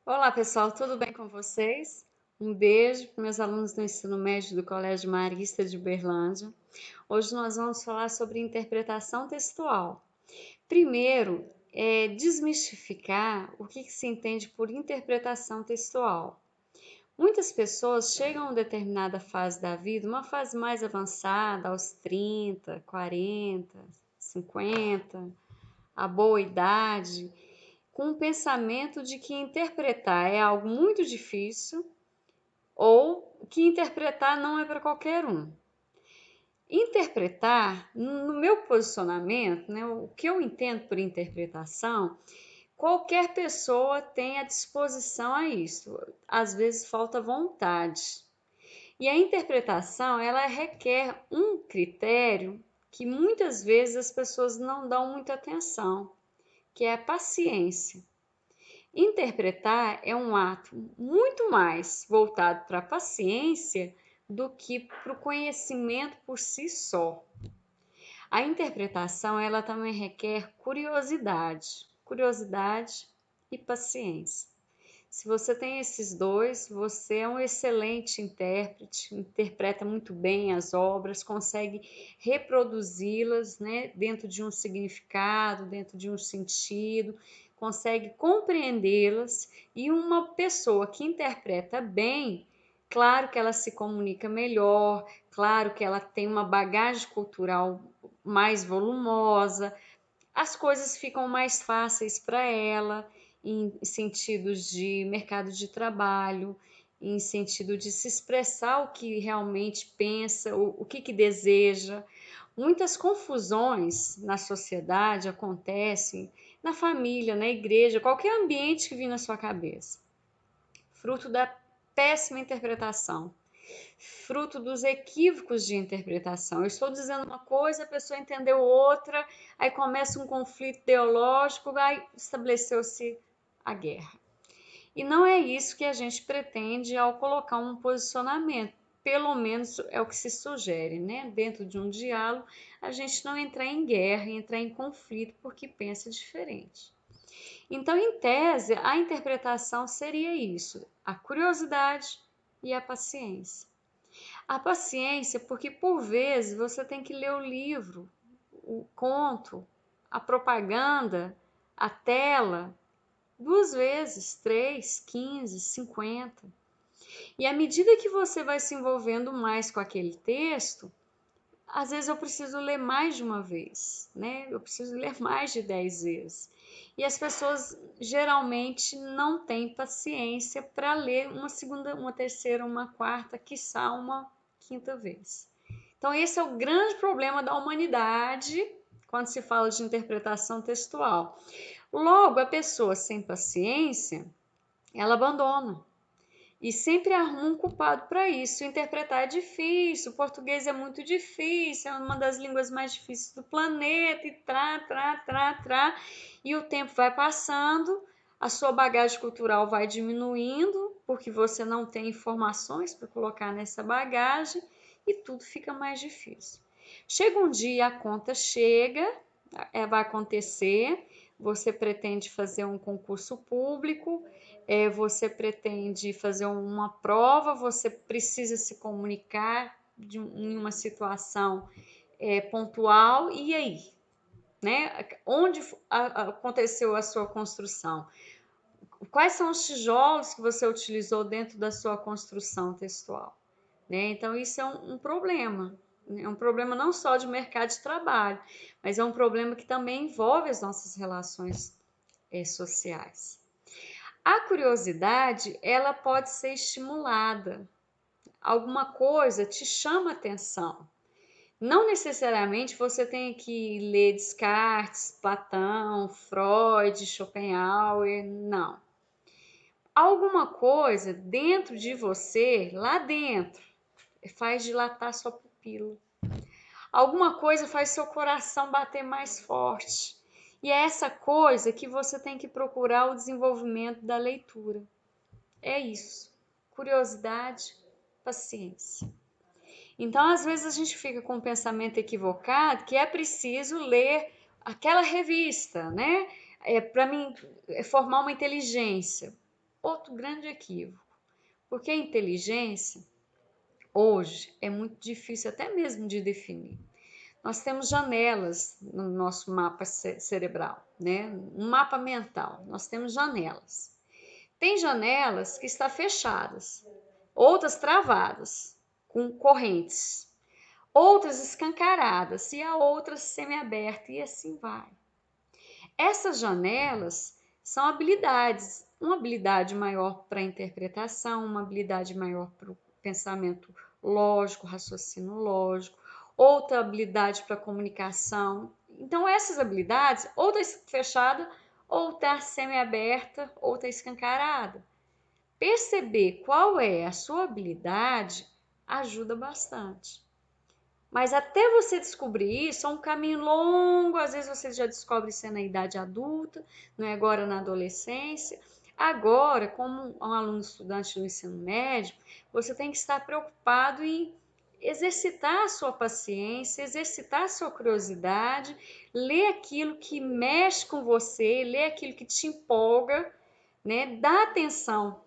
Olá, pessoal, tudo bem com vocês? Um beijo para meus alunos do ensino médio do Colégio Marista de Uberlândia. Hoje nós vamos falar sobre interpretação textual. Primeiro, desmistificar o que se entende por interpretação textual. Muitas pessoas chegam a uma determinada fase da vida, uma fase mais avançada, aos 30, 40, 50, a boa idade, com o pensamento de que interpretar é algo muito difícil ou que interpretar não é para qualquer um. Interpretar, no meu posicionamento, né, o que eu entendo por interpretação, qualquer pessoa tem a disposição a isso. Às vezes falta vontade. E a interpretação, ela requer um critério que muitas vezes as pessoas não dão muita atenção, que é a paciência. Interpretar é um ato muito mais voltado para a paciência do que para o conhecimento por si só. A interpretação, ela também requer curiosidade e paciência. Se você tem esses dois, você é um excelente intérprete, interpreta muito bem as obras, consegue reproduzi-las, né, dentro de um significado, dentro de um sentido, consegue compreendê-las. E uma pessoa que interpreta bem, claro que ela se comunica melhor, claro que ela tem uma bagagem cultural mais volumosa, as coisas ficam mais fáceis para ela em sentidos de mercado de trabalho, em sentido de se expressar o que realmente pensa, o que deseja. Muitas confusões na sociedade acontecem na família, na igreja, qualquer ambiente que vir na sua cabeça, fruto da péssima interpretação, fruto dos equívocos de interpretação. Eu estou dizendo uma coisa, a pessoa entendeu outra, aí começa um conflito ideológico, aí estabeleceu-se a guerra. E não é isso que a gente pretende ao colocar um posicionamento. Pelo menos é o que se sugere, né? Dentro de um diálogo, a gente não entrar em guerra, entrar em conflito porque pensa diferente. Então, em tese, a interpretação seria isso: a curiosidade e a paciência. A paciência, porque por vezes você tem que ler o livro, o conto, a propaganda, a tela, duas vezes, 3, 15, 50. E à medida que você vai se envolvendo mais com aquele texto, às vezes eu preciso ler mais de uma vez, né? Eu preciso ler mais de 10 vezes. E as pessoas geralmente não têm paciência para ler uma segunda, uma terceira, uma quarta, quiçá uma quinta vez. Então, esse é o grande problema da humanidade quando se fala de interpretação textual. Logo, a pessoa sem paciência, ela abandona. E sempre arruma um culpado para isso. Interpretar é difícil, o português é muito difícil, é uma das línguas mais difíceis do planeta, e trá. E o tempo vai passando, a sua bagagem cultural vai diminuindo, porque você não tem informações para colocar nessa bagagem, e tudo fica mais difícil. Chega um dia, a conta chega, vai acontecer, você pretende fazer um concurso público, você pretende fazer uma prova, você precisa se comunicar em uma situação pontual, e aí? Né? Onde aconteceu a sua construção? Quais são os tijolos que você utilizou dentro da sua construção textual? Né? Então, isso é um problema. É um problema não só de mercado de trabalho, mas é um problema que também envolve as nossas relações sociais. A curiosidade, ela pode ser estimulada. Alguma coisa te chama atenção. Não necessariamente você tem que ler Descartes, Platão, Freud, Schopenhauer, não. Alguma coisa dentro de você, lá dentro, faz dilatar sua pupila. Alguma coisa faz seu coração bater mais forte. E é essa coisa que você tem que procurar o desenvolvimento da leitura. É isso. Curiosidade, paciência. Então, às vezes, a gente fica com um pensamento equivocado que é preciso ler aquela revista, né? Para mim, formar uma inteligência. outro grande equívoco, porque a inteligência hoje é muito difícil até mesmo de definir. Nós temos janelas no nosso mapa cerebral, né? Um mapa mental. Nós temos janelas. Tem janelas que estão fechadas, outras travadas, com correntes, outras escancaradas e a outras semiaberta e assim vai. Essas janelas são habilidades, uma habilidade maior para a interpretação, uma habilidade maior para o pensamento lógico, raciocínio lógico, outra habilidade para a comunicação. Então, essas habilidades, ou está fechada, ou está semi-aberta, ou está escancarada. Perceber qual é a sua habilidade ajuda bastante. Mas até você descobrir isso, é um caminho longo, às vezes você já descobre isso na idade adulta, não é agora na adolescência. Agora, como um aluno estudante do ensino médio, você tem que estar preocupado em exercitar a sua paciência, exercitar a sua curiosidade, ler aquilo que mexe com você, ler aquilo que te empolga, né? Dá atenção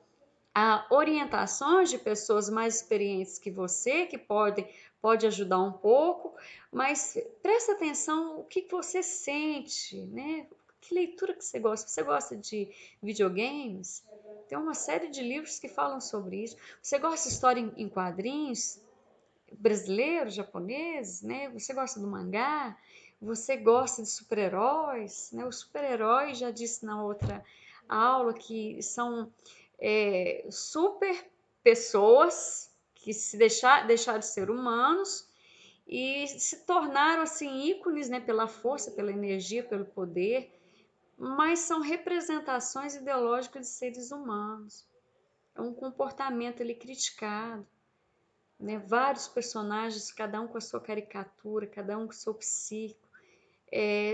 a orientações de pessoas mais experientes que você, que pode ajudar um pouco, mas presta atenção o que você sente, né? Que leitura que você gosta? Você gosta de videogames? Tem uma série de livros que falam sobre isso. Você gosta de história em quadrinhos? Brasileiros, japoneses, né? Você gosta do mangá? Você gosta de super-heróis? Né? Os super-heróis, já disse na outra aula, que são super pessoas que se deixaram de ser humanos e se tornaram assim ícones, né, pela força, pela energia, pelo poder, mas são representações ideológicas de seres humanos. É um comportamento ali criticado, né? Vários personagens, cada um com a sua caricatura, cada um com o seu psico.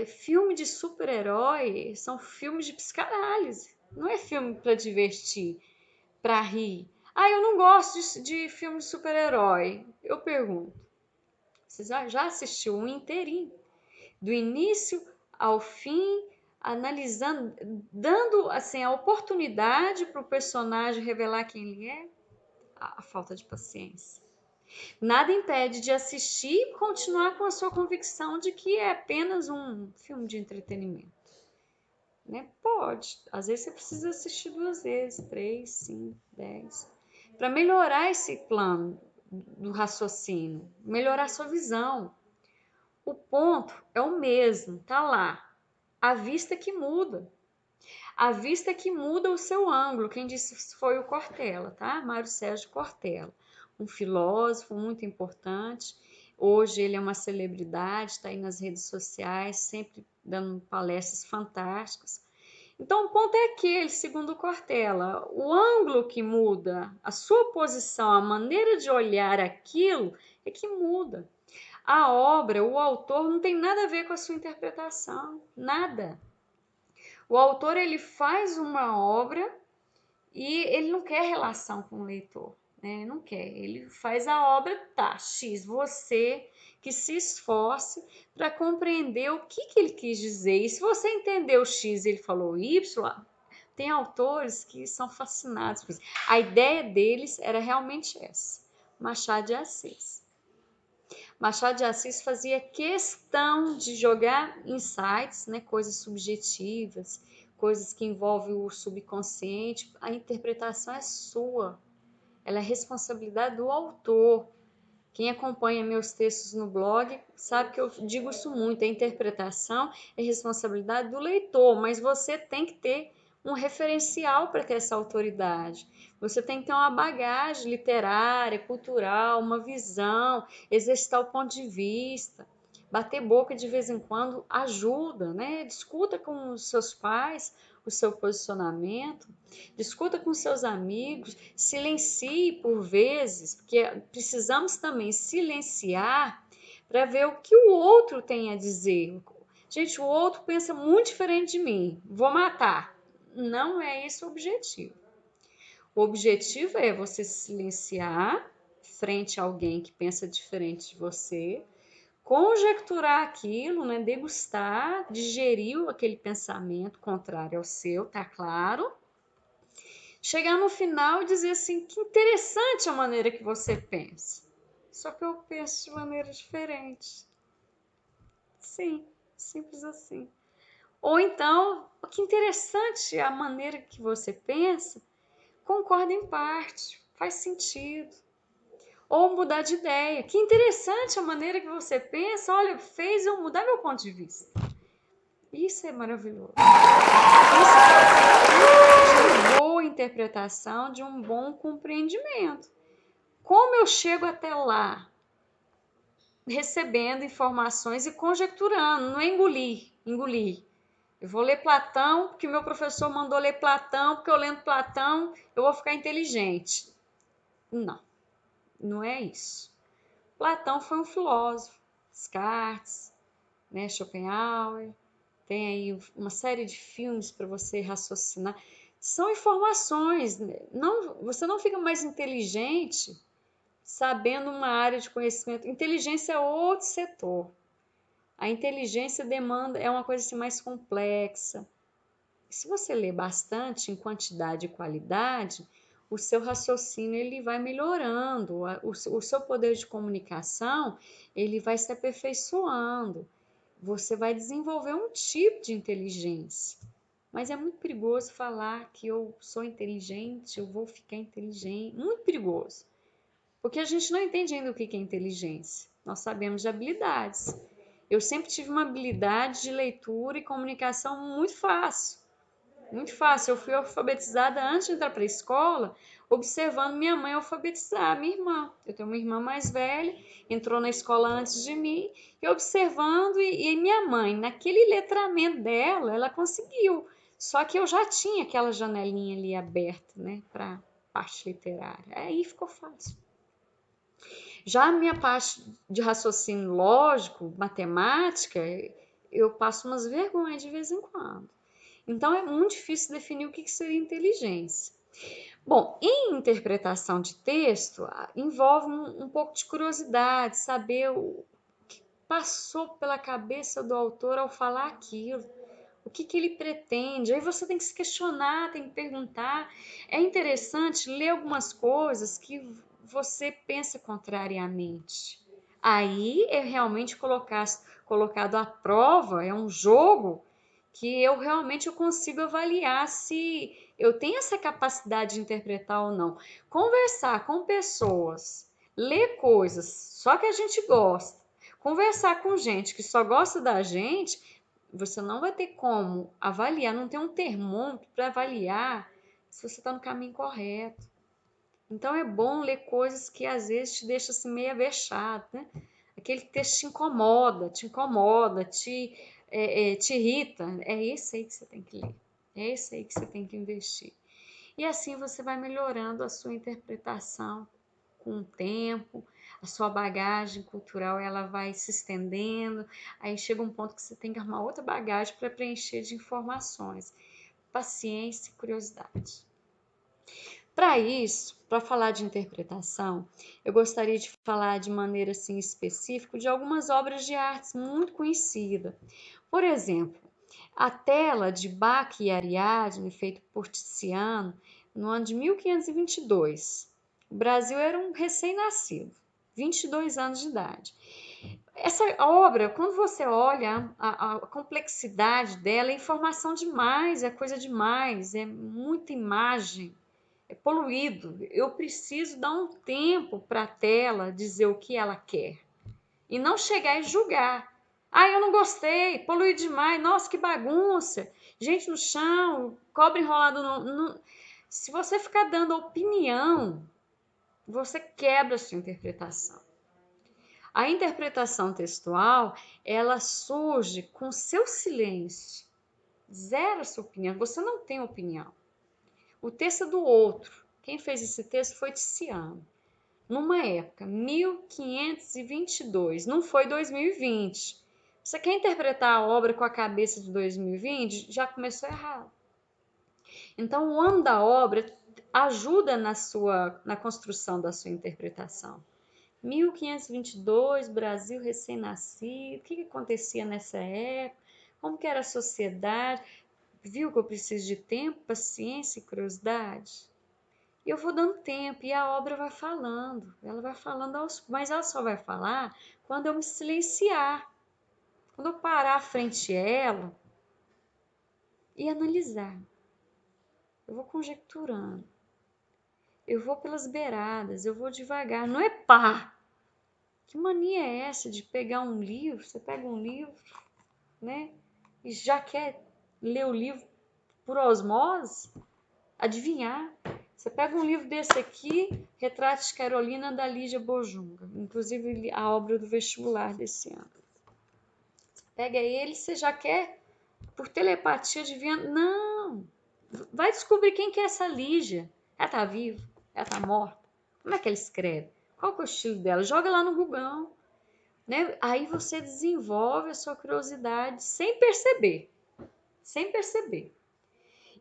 Filme de super-herói são filmes de psicanálise, não é filme para divertir, para rir. Ah, eu não gosto de filme de super-herói. Eu pergunto, você já assistiu um inteirinho, do início ao fim, analisando, dando assim a oportunidade para o personagem revelar quem ele é? A falta de paciência. Nada impede de assistir e continuar com a sua convicção de que é apenas um filme de entretenimento. Né? Pode. Às vezes você precisa assistir 2 vezes, 3, 5, 10. Para melhorar esse plano do raciocínio, melhorar a sua visão. O ponto é o mesmo, tá lá. A vista que muda. A vista que muda o seu ângulo. Quem disse foi o Cortella, tá? Mário Sérgio Cortella, um filósofo muito importante. Hoje ele é uma celebridade, está aí nas redes sociais, sempre dando palestras fantásticas. Então, o ponto é aquele, segundo o Cortella, o ângulo que muda, a sua posição, a maneira de olhar aquilo é que muda. A obra, o autor, não tem nada a ver com a sua interpretação, nada. O autor, ele faz uma obra e ele não quer relação com o leitor, né? Não quer. Ele faz a obra, tá, X, você que se esforce para compreender o que ele quis dizer. E se você entendeu X e ele falou Y, tem autores que são fascinados por isso. A ideia deles era realmente essa. Machado de Assis. Machado de Assis fazia questão de jogar insights, né, coisas subjetivas, coisas que envolvem o subconsciente. A interpretação é sua, ela é responsabilidade do autor. Quem acompanha meus textos no blog sabe que eu digo isso muito. A interpretação é responsabilidade do leitor, mas você tem que ter um referencial para ter essa autoridade. Você tem que ter uma bagagem literária, cultural, uma visão, exercitar o ponto de vista. Bater boca de vez em quando ajuda, né? Discuta com os seus pais o seu posicionamento, discuta com seus amigos, silencie por vezes, porque precisamos também silenciar para ver o que o outro tem a dizer. Gente, o outro pensa muito diferente de mim, vou matar. Não é esse o objetivo. O objetivo é você silenciar frente a alguém que pensa diferente de você, conjecturar aquilo, né, degustar, digerir aquele pensamento contrário ao seu, tá claro? chegar no final e dizer assim, que interessante a maneira que você pensa. Só que eu penso de maneira diferente. Sim, simples assim. Ou então, que interessante a maneira que você pensa, concordo em parte, faz sentido. Ou mudar de ideia. Que interessante a maneira que você pensa, olha, fez eu mudar meu ponto de vista. Isso é maravilhoso. Isso é uma boa interpretação, de um bom compreendimento. Como eu chego até lá? Recebendo informações e conjecturando, não é engolir. Eu vou ler Platão, porque meu professor mandou ler Platão, porque eu lendo Platão eu vou ficar inteligente. Não, não é isso. Platão foi um filósofo, Descartes, né, Schopenhauer, tem aí uma série de filmes para você raciocinar. São informações, não, você não fica mais inteligente sabendo uma área de conhecimento. Inteligência é outro setor. A inteligência demanda, é uma coisa assim, mais complexa. Se você lê bastante em quantidade e qualidade, o seu raciocínio ele vai melhorando, o seu poder de comunicação ele vai se aperfeiçoando. Você vai desenvolver um tipo de inteligência. Mas é muito perigoso falar que eu sou inteligente, eu vou ficar inteligente. Muito perigoso. Porque a gente não entende ainda o que é inteligência. Nós sabemos de habilidades. Eu sempre tive uma habilidade de leitura e comunicação muito fácil. Muito fácil. Eu fui alfabetizada antes de entrar para a escola, observando minha mãe alfabetizar minha irmã. Eu tenho uma irmã mais velha, entrou na escola antes de mim, e observando, e minha mãe, naquele letramento dela, ela conseguiu. Só que eu já tinha aquela janelinha ali aberta, né, para parte literária. Aí ficou fácil. Já a minha parte de raciocínio lógico, matemática, eu passo umas vergonhas de vez em quando. Então é muito difícil definir o que seria inteligência. Bom, em interpretação de texto, envolve um pouco de curiosidade, saber o que passou pela cabeça do autor ao falar aquilo, o que ele pretende. Aí você tem que se questionar, tem que perguntar. É interessante ler algumas coisas que você pensa contrariamente. Aí é realmente colocado à prova, é um jogo que eu consigo avaliar se eu tenho essa capacidade de interpretar ou não. Conversar com pessoas, ler coisas só que a gente gosta, conversar com gente que só gosta da gente, você não vai ter como avaliar, não tem um termômetro para avaliar se você está no caminho correto. Então é bom ler coisas que às vezes te deixam assim meio avexado, né? Aquele texto te irrita. É esse aí que você tem que ler. É esse aí que você tem que investir. E assim você vai melhorando a sua interpretação com o tempo, a sua bagagem cultural ela vai se estendendo, aí chega um ponto que você tem que arrumar outra bagagem para preencher de informações. Paciência e curiosidade. Para isso, para falar de interpretação, eu gostaria de falar de maneira assim específica de algumas obras de artes muito conhecidas. Por exemplo, a tela de Bach e Ariadne, feita por Tiziano, no ano de 1522. O Brasil era um recém-nascido, 22 anos de idade. Essa obra, quando você olha a complexidade dela, é informação demais, é coisa demais, é muita imagem, é poluído. Eu preciso dar um tempo para a tela dizer o que ela quer e não chegar e julgar. Ah, eu não gostei, poluí demais, nossa, que bagunça, gente no chão, cobre enrolado no... Se você ficar dando opinião, você quebra a sua interpretação. A interpretação textual, ela surge com seu silêncio. Zero a sua opinião, você não tem opinião. O texto é do outro. Quem fez esse texto foi Tiziano. Numa época, 1522, não foi 2020. Você quer interpretar a obra com a cabeça de 2020? Já começou errado. Então, o ano da obra ajuda na construção da sua interpretação. 1522, Brasil recém-nascido, o que acontecia nessa época, como que era a sociedade, viu que eu preciso de tempo, paciência e curiosidade? E eu vou dando tempo e a obra vai falando. Ela vai falando mas ela só vai falar quando eu me silenciar. Quando eu parar frente a ela e analisar. Eu vou conjecturando. Eu vou pelas beiradas, eu vou devagar. Não é pá! Que mania é essa de pegar um livro? Você pega um livro, né? E já quer ler o livro por osmose? Adivinhar. Você pega um livro desse aqui, Retratos de Carolina, da Lígia Bojunga, inclusive a obra do vestibular desse ano. Pega ele, você já quer, por telepatia, adivinhar. Não! Vai descobrir quem que é essa Lígia. Ela tá viva? Ela tá morta? Como é que ela escreve? Qual que é o estilo dela? Joga lá no Google, né? Aí você desenvolve a sua curiosidade sem perceber. Sem perceber.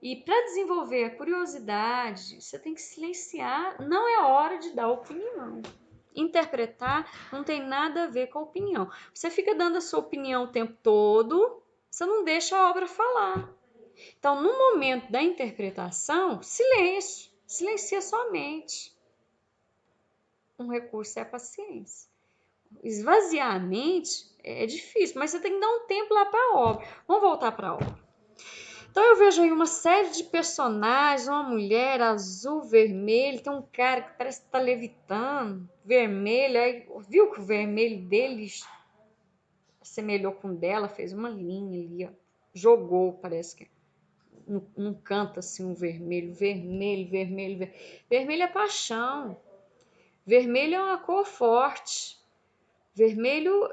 E para desenvolver a curiosidade, você tem que silenciar. Não é hora de dar opinião. Interpretar não tem nada a ver com a opinião. Você fica dando a sua opinião o tempo todo, você não deixa a obra falar. Então, no momento da interpretação, silêncio. Silencia sua mente. Um recurso é a paciência. Esvaziar a mente é difícil, mas você tem que dar um tempo lá para a obra. Vamos voltar para a obra. Então eu vejo aí uma série de personagens, uma mulher azul, vermelho, tem um cara que parece que está levitando, vermelho, aí viu que o vermelho dele assemelhou com o dela, fez uma linha ali, ó, jogou, parece que num canto assim, um vermelho, vermelho, vermelho, vermelho. Vermelho é paixão, vermelho é uma cor forte. Vermelho,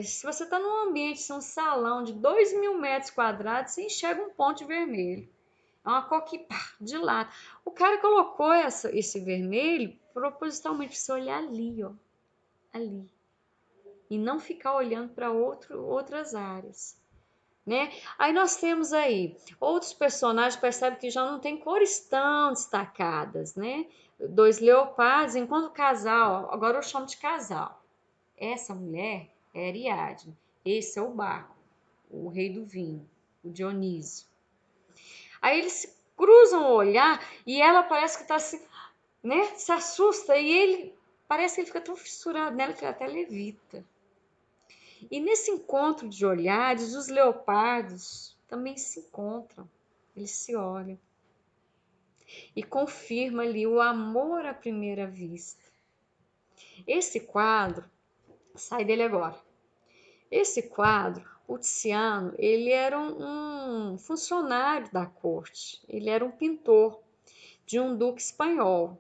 se você está num ambiente, um salão de 2.000 metros quadrados, você enxerga um ponto de vermelho. É uma cor que dilata. O cara colocou esse vermelho propositalmente para você olhar ali, ó, ali. E não ficar olhando para outras áreas. Né? Aí nós temos aí outros personagens, percebe que já não tem cores tão destacadas, né? Dois leopardos, enquanto casal, agora eu chamo de casal. Essa mulher é Ariadne, esse é o Baco, o rei do vinho, o Dionísio. Aí eles se cruzam o olhar e ela parece que está assim, né? Se assusta e ele parece que ele fica tão fissurado nela que ele até levita. E nesse encontro de olhares, os leopardos também se encontram, eles se olham e confirma ali o amor à primeira vista. Esse quadro, sai dele agora. Esse quadro, o Tiziano, ele era um funcionário da corte, ele era um pintor de um duque espanhol.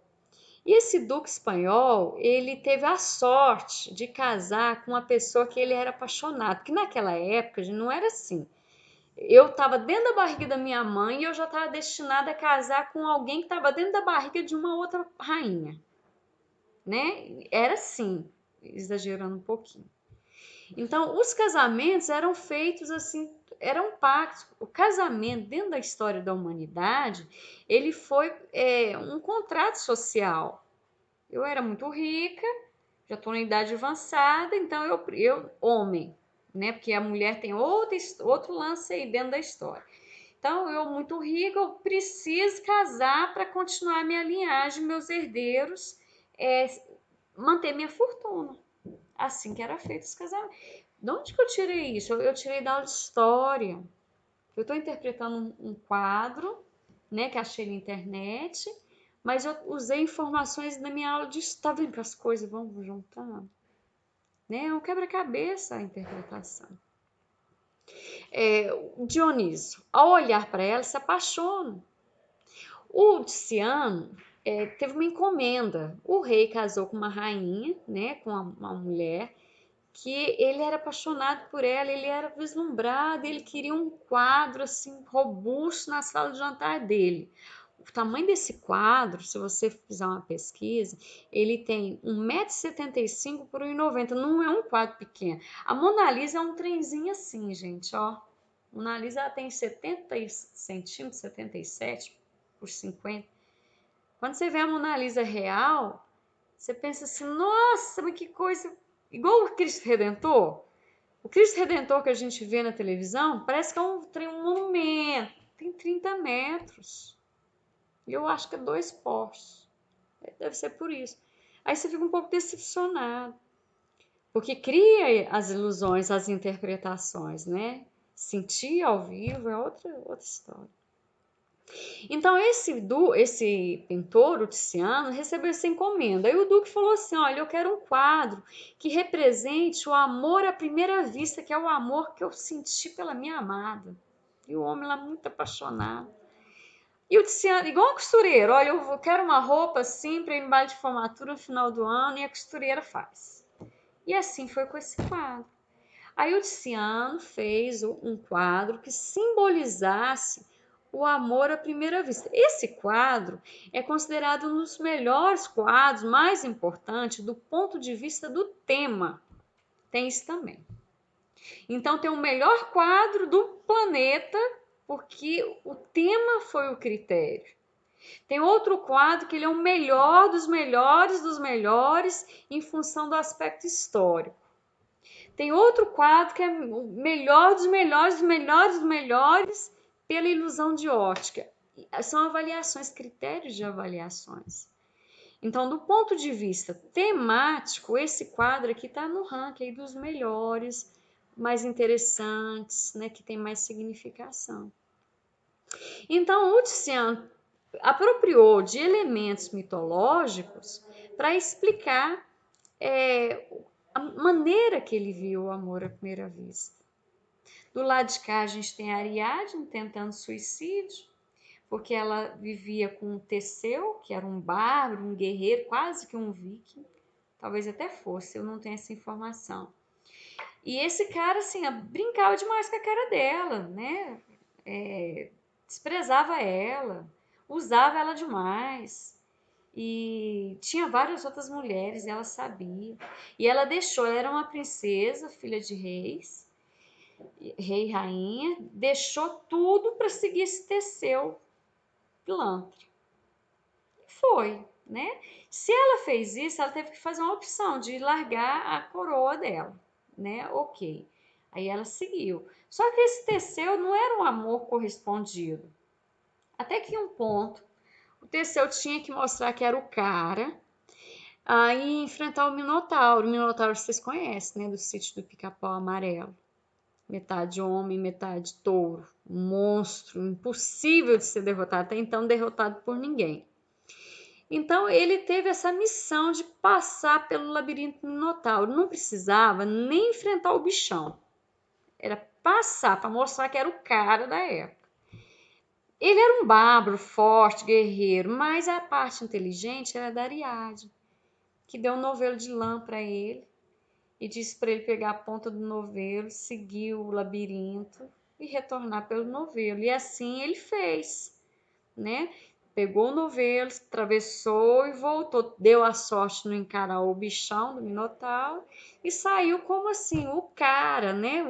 E esse duque espanhol, ele teve a sorte de casar com uma pessoa que ele era apaixonado, porque naquela época não era assim. Eu estava dentro da barriga da minha mãe e eu já estava destinada a casar com alguém que estava dentro da barriga de uma outra rainha, né? Era assim, exagerando um pouquinho. Então, os casamentos eram feitos assim, eram pactos. O casamento, dentro da história da humanidade, ele foi um contrato social. Eu era muito rica, já estou na idade avançada, então eu homem, né? Porque a mulher tem outro lance aí dentro da história. Então, eu muito rica, eu preciso casar para continuar minha linhagem, meus herdeiros, manter minha fortuna. Assim que era feito os casamentos. De onde que eu tirei isso? Eu tirei da aula de história. Eu estou interpretando um quadro, né, que achei na internet, mas eu usei informações da minha aula de história. Tá vendo que as coisas vão juntando? Né? É um quebra-cabeça a interpretação. O Dionísio, ao olhar para ela, se apaixona. O Tiziano teve uma encomenda. O rei casou com uma rainha, né, com uma mulher, que ele era apaixonado por ela, ele era vislumbrado, ele queria um quadro assim robusto na sala de jantar dele. O tamanho desse quadro, se você fizer uma pesquisa, ele tem 1,75 m por 1,90 m. Não é um quadro pequeno. A Mona Lisa é um trenzinho assim, gente, ó. A Mona Lisa ela tem 70 centímetros, 77 por 50. Quando você vê a Mona Lisa real, você pensa assim, nossa, mas que coisa. Igual o Cristo Redentor. O Cristo Redentor que a gente vê na televisão parece que é um monumento. Tem 30 metros. E eu acho que é 2 porsches. Deve ser por isso. Aí você fica um pouco decepcionado, porque cria as ilusões, as interpretações, né? Sentir ao vivo é outra história. Então, esse pintor, o Tiziano, recebeu essa encomenda. Aí o Duque falou assim: olha, eu quero um quadro que represente o amor à primeira vista, que é o amor que eu senti pela minha amada. E o homem lá muito apaixonado. E o Tiziano, igual a costureira, olha, eu quero uma roupa assim para ir no baile de formatura no final do ano, e a costureira faz. E assim foi com esse quadro. Aí o Tiziano fez um quadro que simbolizasse o amor à primeira vista. Esse quadro é considerado um dos melhores quadros, mais importante do ponto de vista do tema. Tem isso também. Então tem o melhor quadro do planeta, porque o tema foi o critério. Tem outro quadro que ele é o melhor dos melhores dos melhores em função do aspecto histórico. Tem outro quadro que é o melhor dos melhores, dos melhores dos melhores pela ilusão de ótica. São avaliações, critérios de avaliações. Então, do ponto de vista temático, esse quadro aqui está no ranking dos melhores, mais interessantes, né, que tem mais significação. Então, o Tiziano apropriou de elementos mitológicos para explicar a maneira que ele viu o amor à primeira vista. Do lado de cá a gente tem a Ariadne tentando suicídio, porque ela vivia com o Teseu, que era um bárbaro, um guerreiro, quase que um viking. Talvez até fosse, eu não tenho essa informação. E esse cara, assim, brincava demais com a cara dela, né? Desprezava ela, usava ela demais. E tinha várias outras mulheres, e ela sabia. E ela deixou, ela era uma princesa, filha de reis, rei e rainha, deixou tudo para seguir esse Teseu pilantra. E foi, né? Se ela fez isso, ela teve que fazer uma opção de largar a coroa dela, né? Ok. Aí ela seguiu. Só que esse Teseu não era um amor correspondido. Até que um ponto, o Teseu tinha que mostrar que era o cara, aí enfrentar o Minotauro. O Minotauro vocês conhecem, né? Do sítio do Pica-Pau Amarelo. Metade homem, metade touro. Um monstro, impossível de ser derrotado. Até então, derrotado por ninguém. Então, ele teve essa missão de passar pelo labirinto Minotauro. Não precisava nem enfrentar o bichão. Era passar para mostrar que era o cara da época. Ele era um bárbaro, forte, guerreiro, mas a parte inteligente era da Ariadne, que deu um novelo de lã para ele e disse para ele pegar a ponta do novelo, seguir o labirinto e retornar pelo novelo. E assim ele fez, né? Pegou o novelo, atravessou e voltou. Deu a sorte de não encarar o bichão do Minotauro e saiu como assim, o cara, né?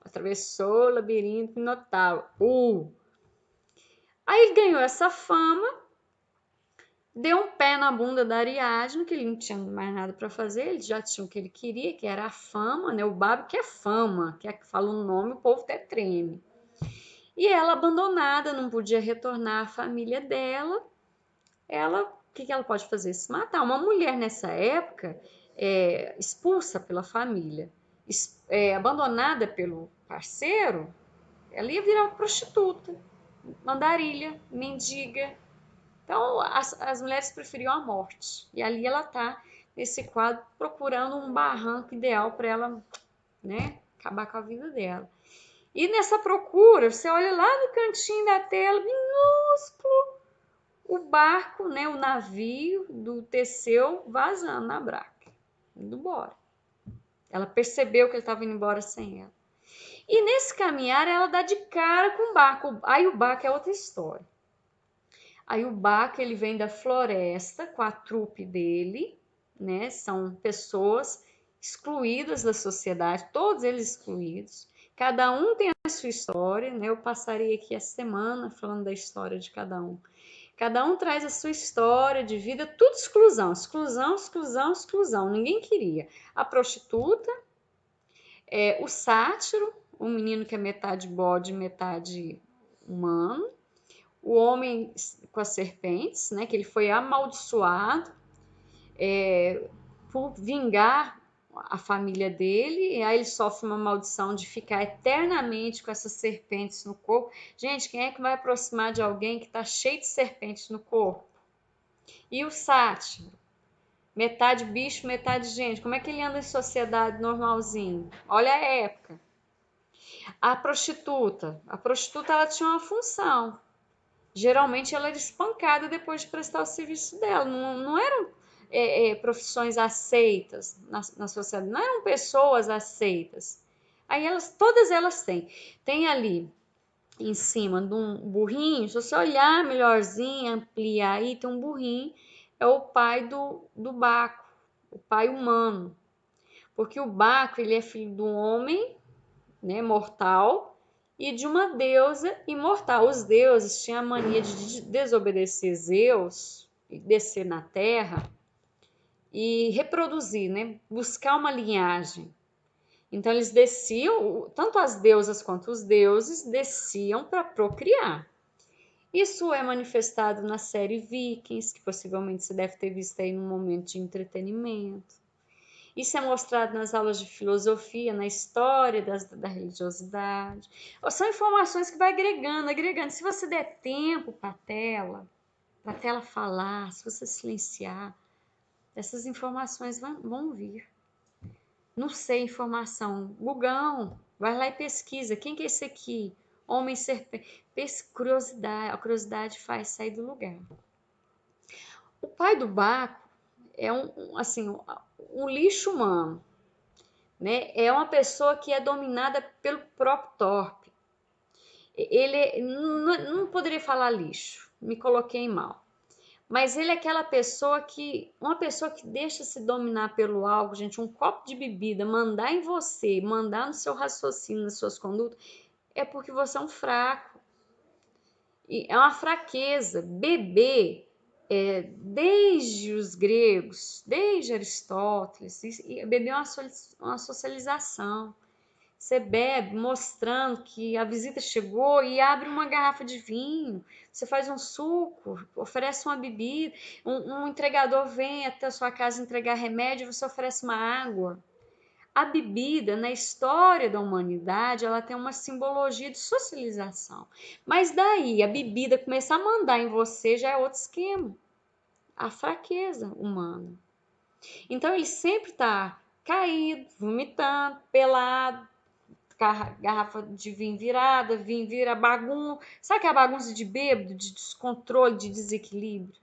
Atravessou o labirinto Minotauro. Aí ele ganhou essa fama, deu um pé na bunda da Ariadne, que ele não tinha mais nada para fazer, ele já tinha o que ele queria, que era a fama, né? O bárbaro que é fama, que é que fala o nome, o povo até treme. E ela abandonada, não podia retornar à família dela. O que ela pode fazer? Se matar. Uma mulher nessa época, expulsa pela família, abandonada pelo parceiro, ela ia virar uma prostituta, mandarilha, mendiga. Então, as mulheres preferiam a morte. E ali ela está, nesse quadro, procurando um barranco ideal para ela, né, acabar com a vida dela. E nessa procura, você olha lá no cantinho da tela, minúsculo, o barco, né, o navio do Teseu vazando na Braca, indo embora. Ela percebeu que ele estava indo embora sem ela. E nesse caminhar, ela dá de cara com o barco. Aí o barco é outra história. Aí o Baco, ele vem da floresta com a trupe dele, né? São pessoas excluídas da sociedade, todos eles excluídos. Cada um tem a sua história, né? Eu passarei aqui a semana falando da história de cada um. Cada um traz a sua história de vida, tudo exclusão, exclusão, exclusão, exclusão. Ninguém queria. A prostituta, o sátiro, um menino que é metade bode, metade humano, o homem com as serpentes, né, que ele foi amaldiçoado por vingar a família dele, e aí ele sofre uma maldição de ficar eternamente com essas serpentes no corpo. Gente, quem é que vai aproximar de alguém que está cheio de serpentes no corpo? E o sátiro? Metade bicho, metade gente. Como é que ele anda em sociedade normalzinho? Olha a época. A prostituta ela tinha uma função. Geralmente ela era espancada depois de prestar o serviço dela. Não eram profissões aceitas na sociedade, não eram pessoas aceitas. Aí todas elas têm. Tem ali em cima de um burrinho, se você olhar melhorzinho, ampliar aí, tem um burrinho, é o pai do Baco, o pai humano. Porque o Baco, ele é filho do homem, né, mortal, e de uma deusa imortal. Os deuses tinham a mania de desobedecer Zeus, e descer na terra e reproduzir, né, buscar uma linhagem. Então eles desciam, tanto as deusas quanto os deuses desciam para procriar. Isso é manifestado na série Vikings, que possivelmente você deve ter visto aí num momento de entretenimento. Isso é mostrado nas aulas de filosofia, na história da religiosidade. São informações que vai agregando, agregando. Se você der tempo para a tela falar, se você silenciar, essas informações vão vir. Não sei informação. Gugão, vai lá e pesquisa. Quem que é esse aqui? Homem serpente. Curiosidade. A curiosidade faz sair do lugar. O pai do Baco é assim, um lixo humano. Né? É uma pessoa que é dominada pelo próprio Torpe. Ele não poderia falar lixo, me coloquei mal. Mas ele é uma pessoa que deixa se dominar pelo algo, gente, um copo de bebida, mandar em você, mandar no seu raciocínio, nas suas condutas, é porque você é um fraco. E é uma fraqueza. Beber, desde os gregos, desde Aristóteles, beber é uma socialização. Você bebe mostrando que a visita chegou e abre uma garrafa de vinho. Você faz um suco, oferece uma bebida. Um entregador vem até a sua casa entregar remédio, você oferece uma água. A bebida, na história da humanidade, ela tem uma simbologia de socialização. Mas daí a bebida começar a mandar em você já é outro esquema. A fraqueza humana. Então ele sempre está caído, vomitando, pelado, garrafa de vinho virada, vinho vira bagunça. Sabe aquela bagunça de bêbado, de descontrole, de desequilíbrio?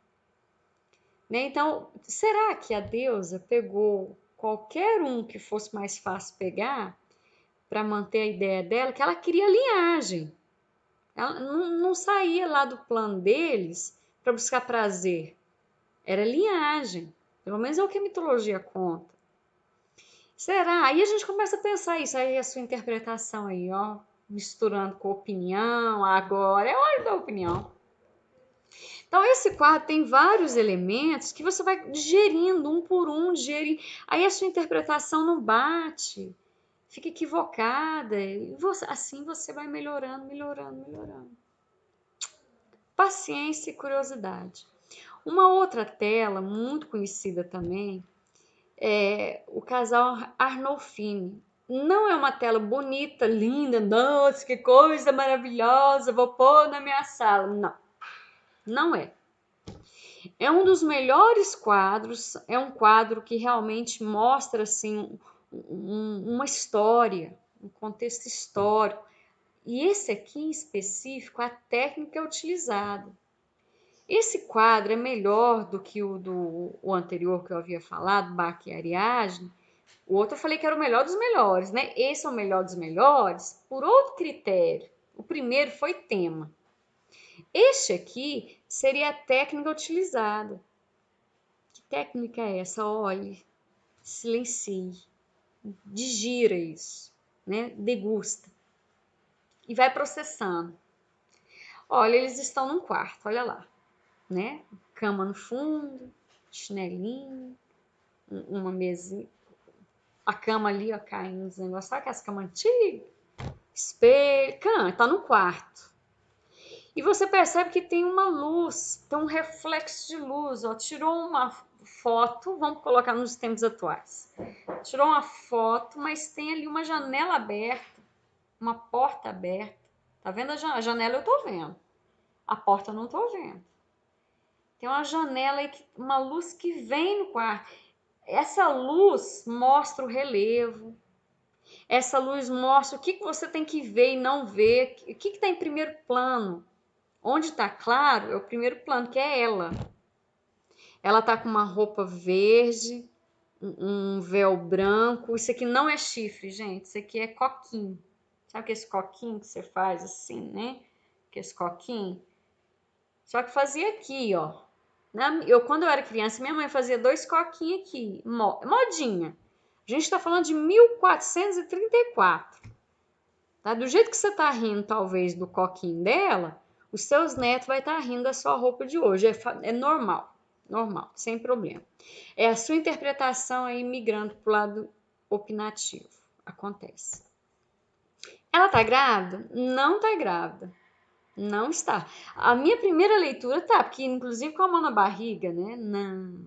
Né? Então, será que a deusa pegou qualquer um que fosse mais fácil pegar para manter a ideia dela, que ela queria linhagem? Ela não saía lá do plano deles para buscar prazer. Era linhagem. Pelo menos é o que a mitologia conta. Será? Aí a gente começa a pensar isso, aí a sua interpretação aí, ó, misturando com opinião, agora é hora da opinião. Então esse quadro tem vários elementos que você vai digerindo um por um, digerindo. Aí a sua interpretação não bate, fica equivocada, e assim você vai melhorando, melhorando, melhorando. Paciência e curiosidade. Uma outra tela muito conhecida também é o casal Arnolfini. Não é uma tela bonita, linda, nossa, que coisa maravilhosa, vou pôr na minha sala. Não, não é. É um dos melhores quadros, é um quadro que realmente mostra assim uma história, um contexto histórico. E esse aqui em específico, a técnica é utilizada. Esse quadro é melhor do que o anterior que eu havia falado, Bach e Ariadne. O outro eu falei que era o melhor dos melhores, né? Esse é o melhor dos melhores por outro critério. O primeiro foi tema. Este aqui seria a técnica utilizada. Que técnica é essa? Olhe, silencie, digira isso, né? Degusta e vai processando. Olha, eles estão num quarto, olha lá, né? Cama no fundo, chinelinho, uma mesinha, a cama ali, ó, caindo uns negócios, sabe aquelas camas antigas? Espelho, cama, tá no quarto. E você percebe que tem uma luz, tem um reflexo de luz, ó. Tirou uma foto, vamos colocar nos tempos atuais. Tirou uma foto, mas tem ali uma janela aberta, uma porta aberta. Tá vendo a janela? Eu tô vendo. A porta eu não tô vendo. Tem uma janela aí, uma luz que vem no quarto. Essa luz mostra o relevo. Essa luz mostra o que você tem que ver e não ver. O que está em primeiro plano. Onde está claro é o primeiro plano, que é ela. Ela tá com uma roupa verde, um véu branco. Isso aqui não é chifre, gente. Isso aqui é coquinho. Sabe esse coquinho que você faz assim, né? Que esse coquinho. Só que fazia aqui, ó. Quando eu era criança, minha mãe fazia 2 coquinhos aqui. Modinha. A gente tá falando de 1434. Tá? Do jeito que você tá rindo, talvez, do coquinho dela, os seus netos vai estar rindo da sua roupa de hoje. É normal. Normal, sem problema. É a sua interpretação aí migrando pro lado opinativo. Acontece. Ela tá grávida? Não tá grávida. Não está. A minha primeira leitura tá, porque inclusive com a mão na barriga, né? Não.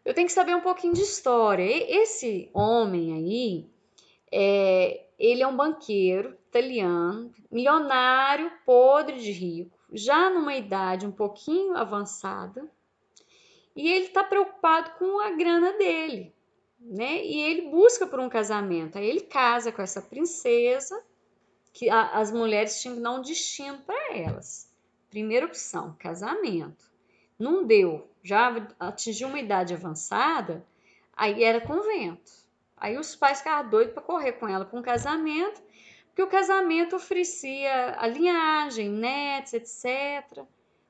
Eu tenho que saber um pouquinho de história. Esse homem aí, ele é um banqueiro italiano, milionário, podre de rico, já numa idade um pouquinho avançada, e ele está preocupado com a grana dele, né? E ele busca por um casamento. Aí ele casa com essa princesa, que as mulheres tinham que dar um destino para elas. Primeira opção, casamento. Não deu, já atingiu uma idade avançada, aí era convento. Aí os pais ficavam doidos para correr com ela para um casamento, porque o casamento oferecia a linhagem, netos, etc.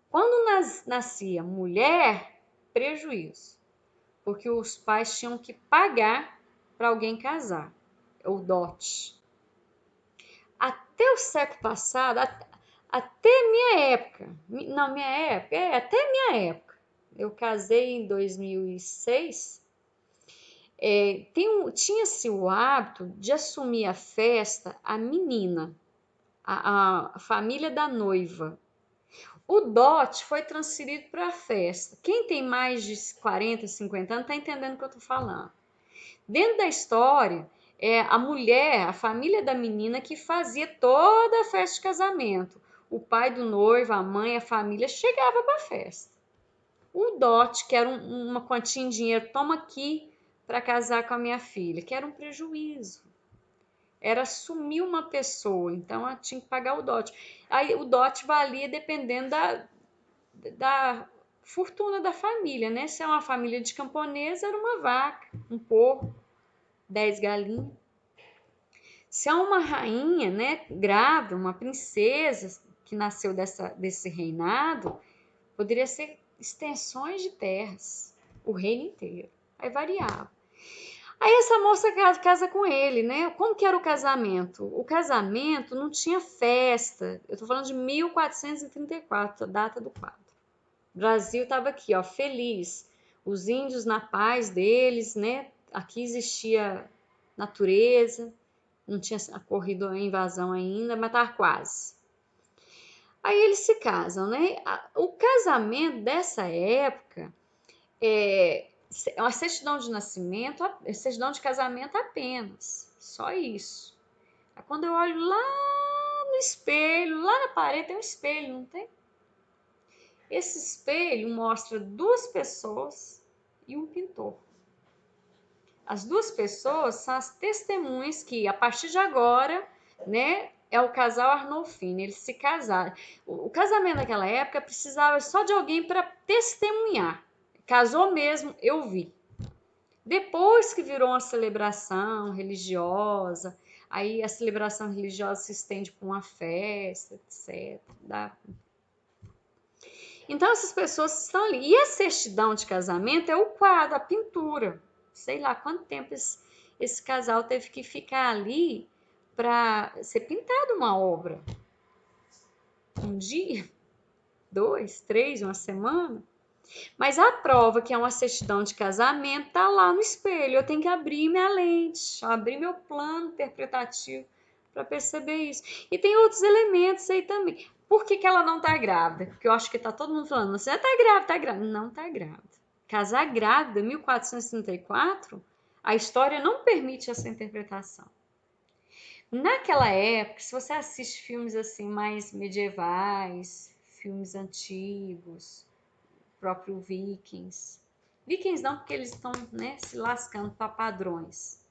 Quando nascia mulher, prejuízo, porque os pais tinham que pagar para alguém casar, o dote. Até o século passado, até minha época, não, minha época, até minha época, eu casei em 2006, tinha-se o hábito de assumir a festa a menina, a família da noiva. O dote foi transferido para a festa. Quem tem mais de 40, 50 anos está entendendo o que eu estou falando. Dentro da história, a mulher, a família da menina que fazia toda a festa de casamento. O pai do noivo, a mãe, a família chegava para a festa. O dote, que era uma quantia em dinheiro, toma aqui para casar com a minha filha, que era um prejuízo. Era assumir uma pessoa, então ela tinha que pagar o dote. Aí o dote valia dependendo da fortuna da família, né? Se é uma família de camponesa, era uma vaca, um porco, 10 galinhas. Se é uma rainha, né, grávida, uma princesa que nasceu desse reinado, poderia ser extensões de terras, o reino inteiro. Aí variava. Aí essa moça casa com ele, né? Como que era o casamento? O casamento não tinha festa. Eu tô falando de 1434, a data do quadro. O Brasil estava aqui, ó, feliz. Os índios na paz deles, né? Aqui existia natureza, não tinha ocorrido a invasão ainda, mas estava quase. Aí eles se casam, né? O casamento dessa época é uma certidão de nascimento, certidão de casamento apenas, só isso. Aí quando eu olho lá no espelho, lá na parede tem um espelho, não tem? Esse espelho mostra 2 pessoas e um pintor. As 2 pessoas são as testemunhas que, a partir de agora, né, é o casal Arnolfini, eles se casaram. O casamento naquela época precisava só de alguém para testemunhar. Casou mesmo, eu vi. Depois que virou uma celebração religiosa, aí a celebração religiosa se estende para uma festa, etc. Então essas pessoas estão ali. E a certidão de casamento é o quadro, a pintura. Sei lá quanto tempo esse casal teve que ficar ali para ser pintado uma obra. Um dia, 2, 3, uma semana. Mas a prova que é uma certidão de casamento tá lá no espelho. Eu tenho que abrir minha lente, abrir meu plano interpretativo para perceber isso. E tem outros elementos aí também. Por que ela não tá grávida? Porque eu acho que tá todo mundo falando, você tá grávida, tá grávida. Não tá grávida. Casar grávida, 1434, a história não permite essa interpretação. Naquela época, se você assiste filmes assim mais medievais, filmes antigos, próprio Vikings. Vikings não, porque eles estão, né, se lascando para padrões.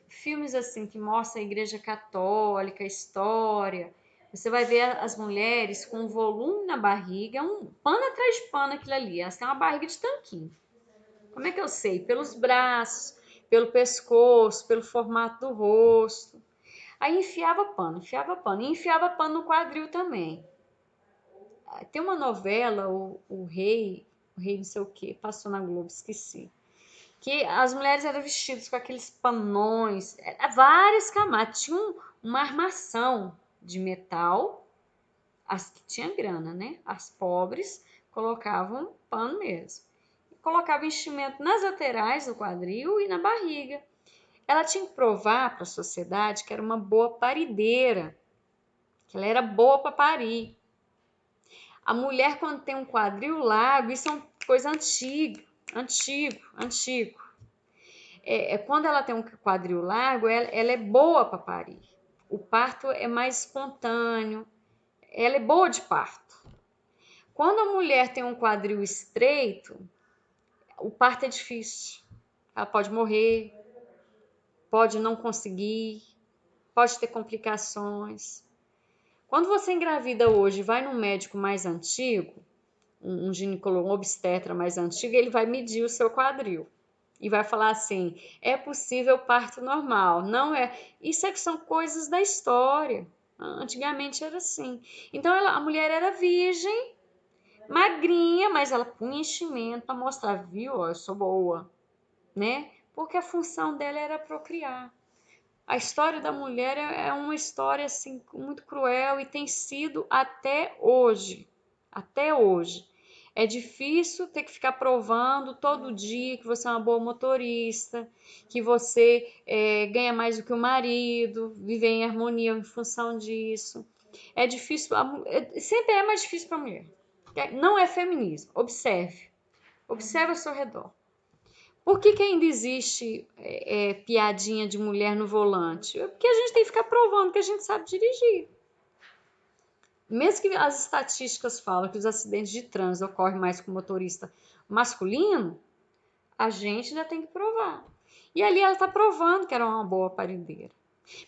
Filmes assim que mostram a Igreja Católica, a história. Você vai ver as mulheres com um volume na barriga, um pano atrás de pano aquilo ali. Elas têm uma barriga de tanquinho. Como é que eu sei? Pelos braços, pelo pescoço, pelo formato do rosto. Aí enfiava pano. E enfiava pano no quadril também. Tem uma novela, o Rei não sei o que, passou na Globo, esqueci. Que as mulheres eram vestidas com aqueles panões, várias camadas. Tinha uma armação de metal, as que tinham grana, né? As pobres colocavam pano mesmo. Colocava enchimento nas laterais do quadril e na barriga. Ela tinha que provar para a sociedade que era uma boa parideira, que ela era boa para parir. A mulher, quando tem um quadril largo, isso é uma coisa antigo. Quando ela tem um quadril largo, ela é boa para parir. O parto é mais espontâneo, ela é boa de parto. Quando a mulher tem um quadril estreito, o parto é difícil. Ela pode morrer, pode não conseguir, pode ter complicações. Quando você engravida hoje e vai num médico mais antigo, um ginecólogo, um obstetra mais antigo, ele vai medir o seu quadril e vai falar assim: é possível parto normal. Não é. Isso são coisas da história. Antigamente era assim. Então a mulher era virgem, magrinha, mas ela punha enchimento para mostrar, viu? Ó, eu sou boa, né? Porque a função dela era procriar. A história da mulher é uma história assim muito cruel e tem sido até hoje. Até hoje. É difícil ter que ficar provando todo dia que você é uma boa motorista, que você ganha mais do que o marido, viver em harmonia em função disso. É difícil, sempre é mais difícil para a mulher. Não é feminismo. Observe. Observe ao seu redor. Por que ainda existe piadinha de mulher no volante? É porque a gente tem que ficar provando que a gente sabe dirigir. Mesmo que as estatísticas falam que os acidentes de trânsito ocorrem mais com motorista masculino, a gente ainda tem que provar. E ali ela está provando que era uma boa parideira.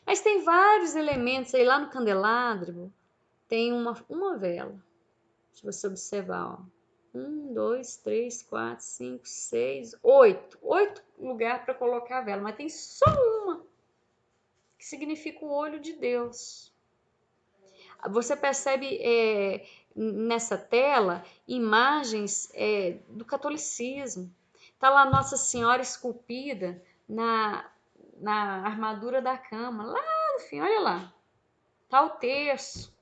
Mas tem vários elementos aí lá no candelabro, tem uma vela. Se você observar, ó. 1, 2, 3, 4, 5, 6, 8. 8 lugares para colocar a vela, mas tem só uma, que significa o olho de Deus. Você percebe nessa tela imagens do catolicismo. Está lá Nossa Senhora esculpida na armadura da cama. Lá no fim, olha lá. Está o terço.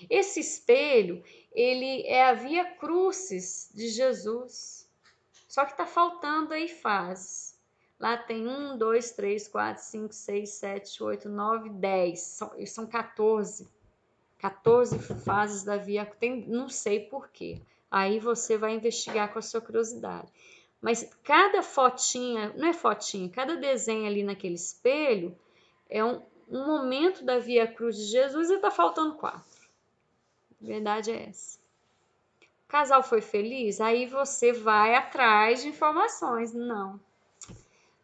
Esse espelho, ele é a via crucis de Jesus. Só que está faltando aí fases. Lá tem 1, 2, 3, 4, 5, 6, 7, 8, 9, 10. São 14. 14 fases da via. Não sei por quê. Aí você vai investigar com a sua curiosidade. Mas cada fotinha, não é fotinha, cada desenho ali naquele espelho é um momento da via cruz de Jesus e está faltando 4. A verdade é essa. O casal foi feliz? Aí você vai atrás de informações.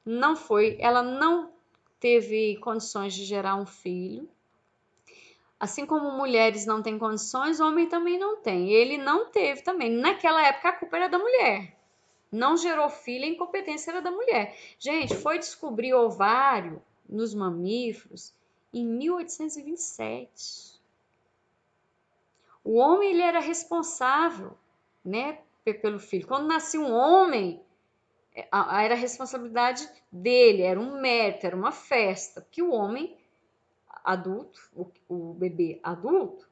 Não foi. Ela não teve condições de gerar um filho. Assim como mulheres não têm condições, homem também não tem. Ele não teve também. Naquela época a culpa era da mulher. Não gerou filho, a incompetência era da mulher. Gente, foi descobrir ovário nos mamíferos em 1827. O homem ele era responsável, né, pelo filho. Quando nascia um homem, era a responsabilidade dele, era um mérito, era uma festa, que o homem adulto, o bebê adulto,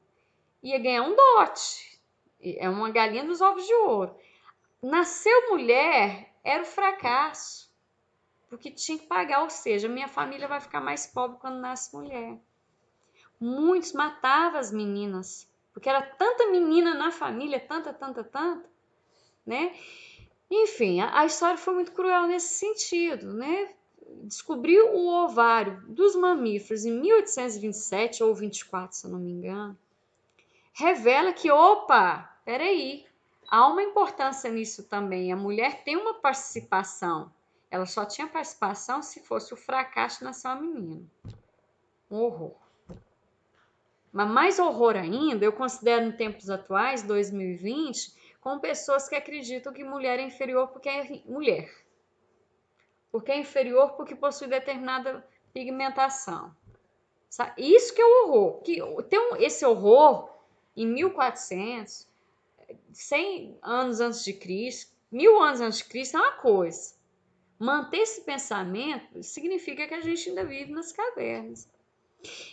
ia ganhar um dote. É uma galinha dos ovos de ouro. Nasceu mulher, era o fracasso, porque tinha que pagar, ou seja, minha família vai ficar mais pobre quando nasce mulher. Muitos matavam as meninas, porque era tanta menina na família, tanta, né? Enfim, a história foi muito cruel nesse sentido, né? Descobriu o ovário dos mamíferos em 1827 ou 24, se eu não me engano. Revela que, opa, peraí, há uma importância nisso também. A mulher tem uma participação. Ela só tinha participação se fosse o fracasso de nascer uma menina. Um horror. Mas mais horror ainda, eu considero em tempos atuais, 2020, com pessoas que acreditam que mulher é inferior porque é mulher. Porque é inferior porque possui determinada pigmentação. Isso que é o horror. Que tem esse horror em 1400, 100 anos antes de Cristo, 1000 anos antes de Cristo é uma coisa. Manter esse pensamento significa que a gente ainda vive nas cavernas.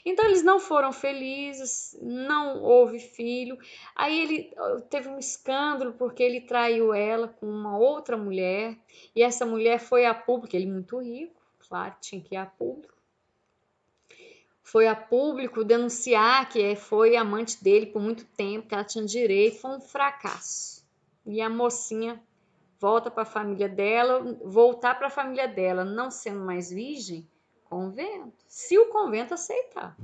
Então eles não foram felizes, não houve filho. Aí ele teve um escândalo porque ele traiu ela com uma outra mulher. E essa mulher foi a público, ele muito rico, claro, tinha que ir a público. Foi a público denunciar que foi amante dele por muito tempo, que ela tinha direito, foi um fracasso. E a mocinha volta para a família dela, voltar para a família dela, não sendo mais virgem, convento. Se o convento aceitar.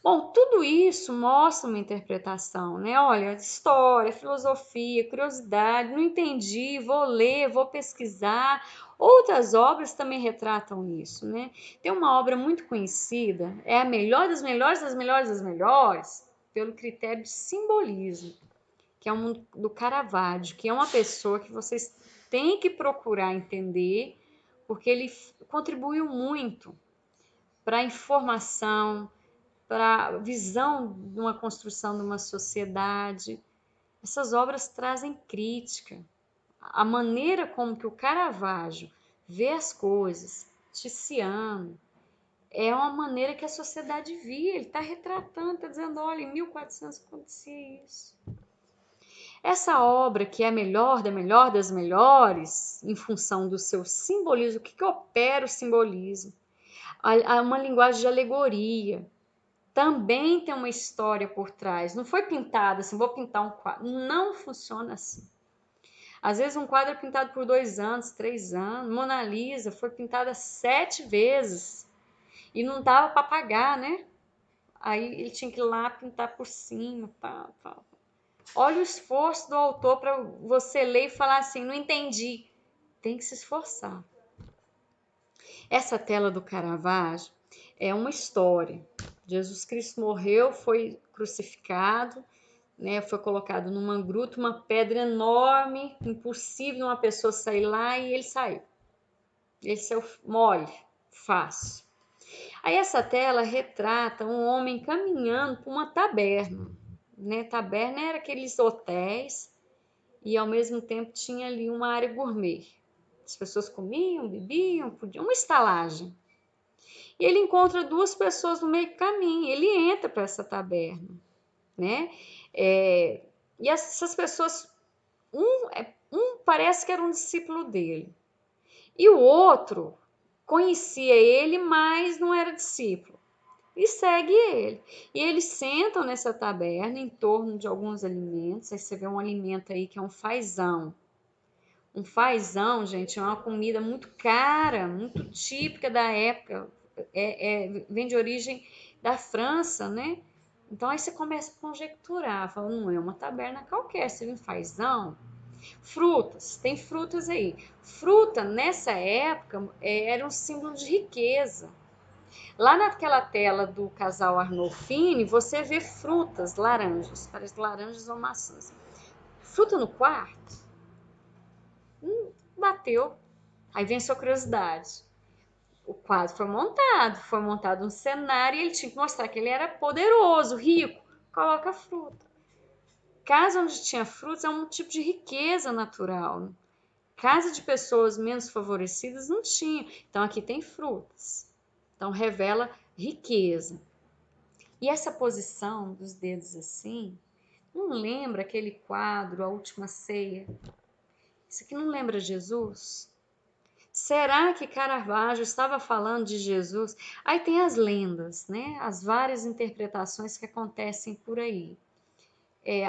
Bom, tudo isso mostra uma interpretação, né? Olha, história, filosofia, curiosidade, não entendi, vou ler, vou pesquisar. Outras obras também retratam isso, né? Tem uma obra muito conhecida, é a melhor das melhores, das melhores, das melhores, pelo critério de simbolismo, que é do Caravaggio, que é uma pessoa que vocês têm que procurar entender, porque ele contribuiu muito para a informação, para a visão de uma construção de uma sociedade. Essas obras trazem crítica. A maneira como que o Caravaggio vê as coisas, Tiziano, é uma maneira que a sociedade via. Ele está retratando, está dizendo, olha, em 1400 acontecia isso. Essa obra, que é a melhor das melhores, em função do seu simbolismo, o que opera o simbolismo? Há uma linguagem de alegoria, também tem uma história por trás. Não foi pintado assim, vou pintar um quadro. Não funciona assim. Às vezes um quadro é pintado por 2 anos, 3 anos. Mona Lisa foi pintada 7 vezes e não dava para pagar, né? Aí ele tinha que ir lá pintar por cima, tal. Olha o esforço do autor para você ler e falar assim, não entendi. Tem que se esforçar. Essa tela do Caravaggio é uma história. Jesus Cristo morreu, foi crucificado, né, foi colocado numa gruta, uma pedra enorme, impossível uma pessoa sair lá, e ele saiu. Ele saiu mole, fácil. Aí essa tela retrata um homem caminhando por uma taberna. Né? Taberna era aqueles hotéis e ao mesmo tempo tinha ali uma área gourmet. As pessoas comiam, bebiam, podiam, uma estalagem. E ele encontra 2 pessoas no meio do caminho, ele entra para essa taberna, né? E essas pessoas, um parece que era um discípulo dele, e o outro conhecia ele, mas não era discípulo, e segue ele. E eles sentam nessa taberna em torno de alguns alimentos. Aí você vê um alimento aí que é um fazão. Um fazão, gente, é uma comida muito cara, muito típica da época. Vem de origem da França, né? Então aí você começa a conjecturar, fala, não é uma taberna qualquer, você vem fazão. Frutas, tem frutas aí. Fruta, nessa época, era um símbolo de riqueza. Lá naquela tela do casal Arnolfini, você vê frutas, laranjas, parece laranjas ou maçãs. Fruta no quarto? Bateu. Aí vem a sua curiosidade. O quadro foi montado um cenário e ele tinha que mostrar que ele era poderoso, rico. Coloca fruta. Casa onde tinha frutas é um tipo de riqueza natural. Casa de pessoas menos favorecidas não tinha. Então aqui tem frutas. Então revela riqueza. E essa posição dos dedos assim, não lembra aquele quadro, A Última Ceia? Isso aqui não lembra Jesus? Será que Caravaggio estava falando de Jesus? Aí tem as lendas, né? As várias interpretações que acontecem por aí.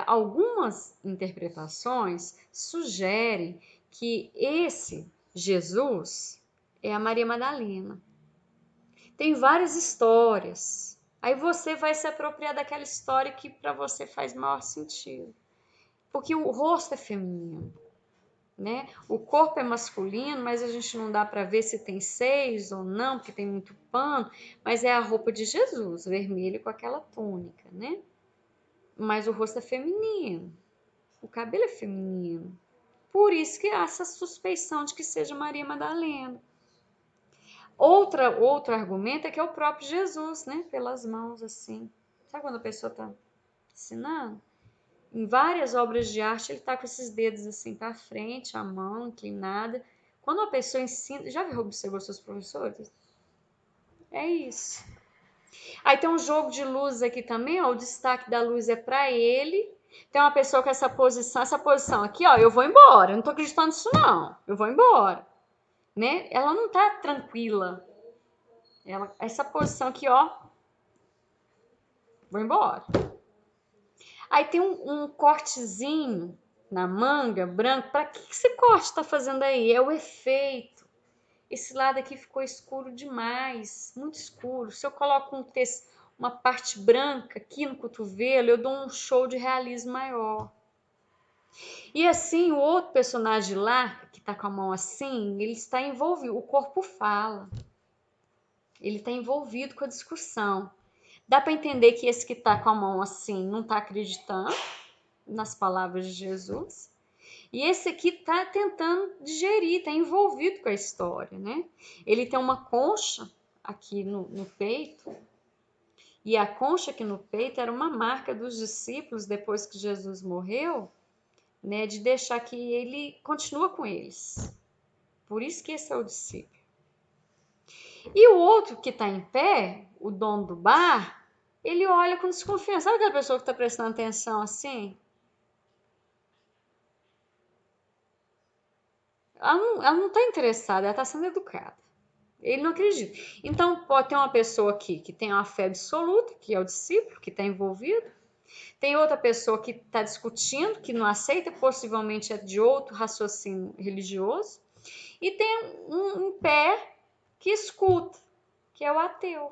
Algumas interpretações sugerem que esse Jesus é a Maria Madalena. Tem várias histórias. Aí você vai se apropriar daquela história que para você faz maior sentido. Porque o rosto é feminino, né? O corpo é masculino, mas a gente não dá para ver se tem seios ou não, porque tem muito pano, mas é a roupa de Jesus, vermelho com aquela túnica, né? Mas o rosto é feminino, o cabelo é feminino. Por isso que há essa suspeição de que seja Maria Madalena. Outro argumento é que é o próprio Jesus, né? Pelas mãos, assim. Sabe quando a pessoa está ensinando? Em várias obras de arte, ele está com esses dedos assim para frente, a mão inclinada. Quando uma pessoa ensina. Já observou seus professores? É isso. Aí tem um jogo de luz aqui também, ó. O destaque da luz é para ele. Tem uma pessoa com essa posição aqui, ó. Eu vou embora. Eu não tô acreditando nisso, não. Eu vou embora. Né? Ela não tá tranquila. Essa posição aqui, ó. Vou embora. Aí tem um cortezinho na manga branco. Para que esse corte está fazendo aí? É o efeito. Esse lado aqui ficou escuro demais, muito escuro. Se eu coloco uma parte branca aqui no cotovelo, eu dou um show de realismo maior. E assim, o outro personagem lá, que está com a mão assim, ele está envolvido, o corpo fala. Ele está envolvido com a discussão. Dá para entender que esse que está com a mão assim não está acreditando nas palavras de Jesus. E esse aqui está tentando digerir, está envolvido com a história, né? Ele tem uma concha aqui no peito, e a concha aqui no peito era uma marca dos discípulos depois que Jesus morreu, né? De deixar que ele continua com eles. Por isso que esse é o discípulo. E o outro que está em pé, o dono do bar, ele olha com desconfiança. Sabe aquela pessoa que está prestando atenção assim? Ela não está interessada, ela está sendo educada. Ele não acredita. Então, pode ter uma pessoa aqui que tem uma fé absoluta, que é o discípulo, que está envolvido. Tem outra pessoa que está discutindo, que não aceita, possivelmente é de outro raciocínio religioso. E tem um em pé que escuta, que é o ateu.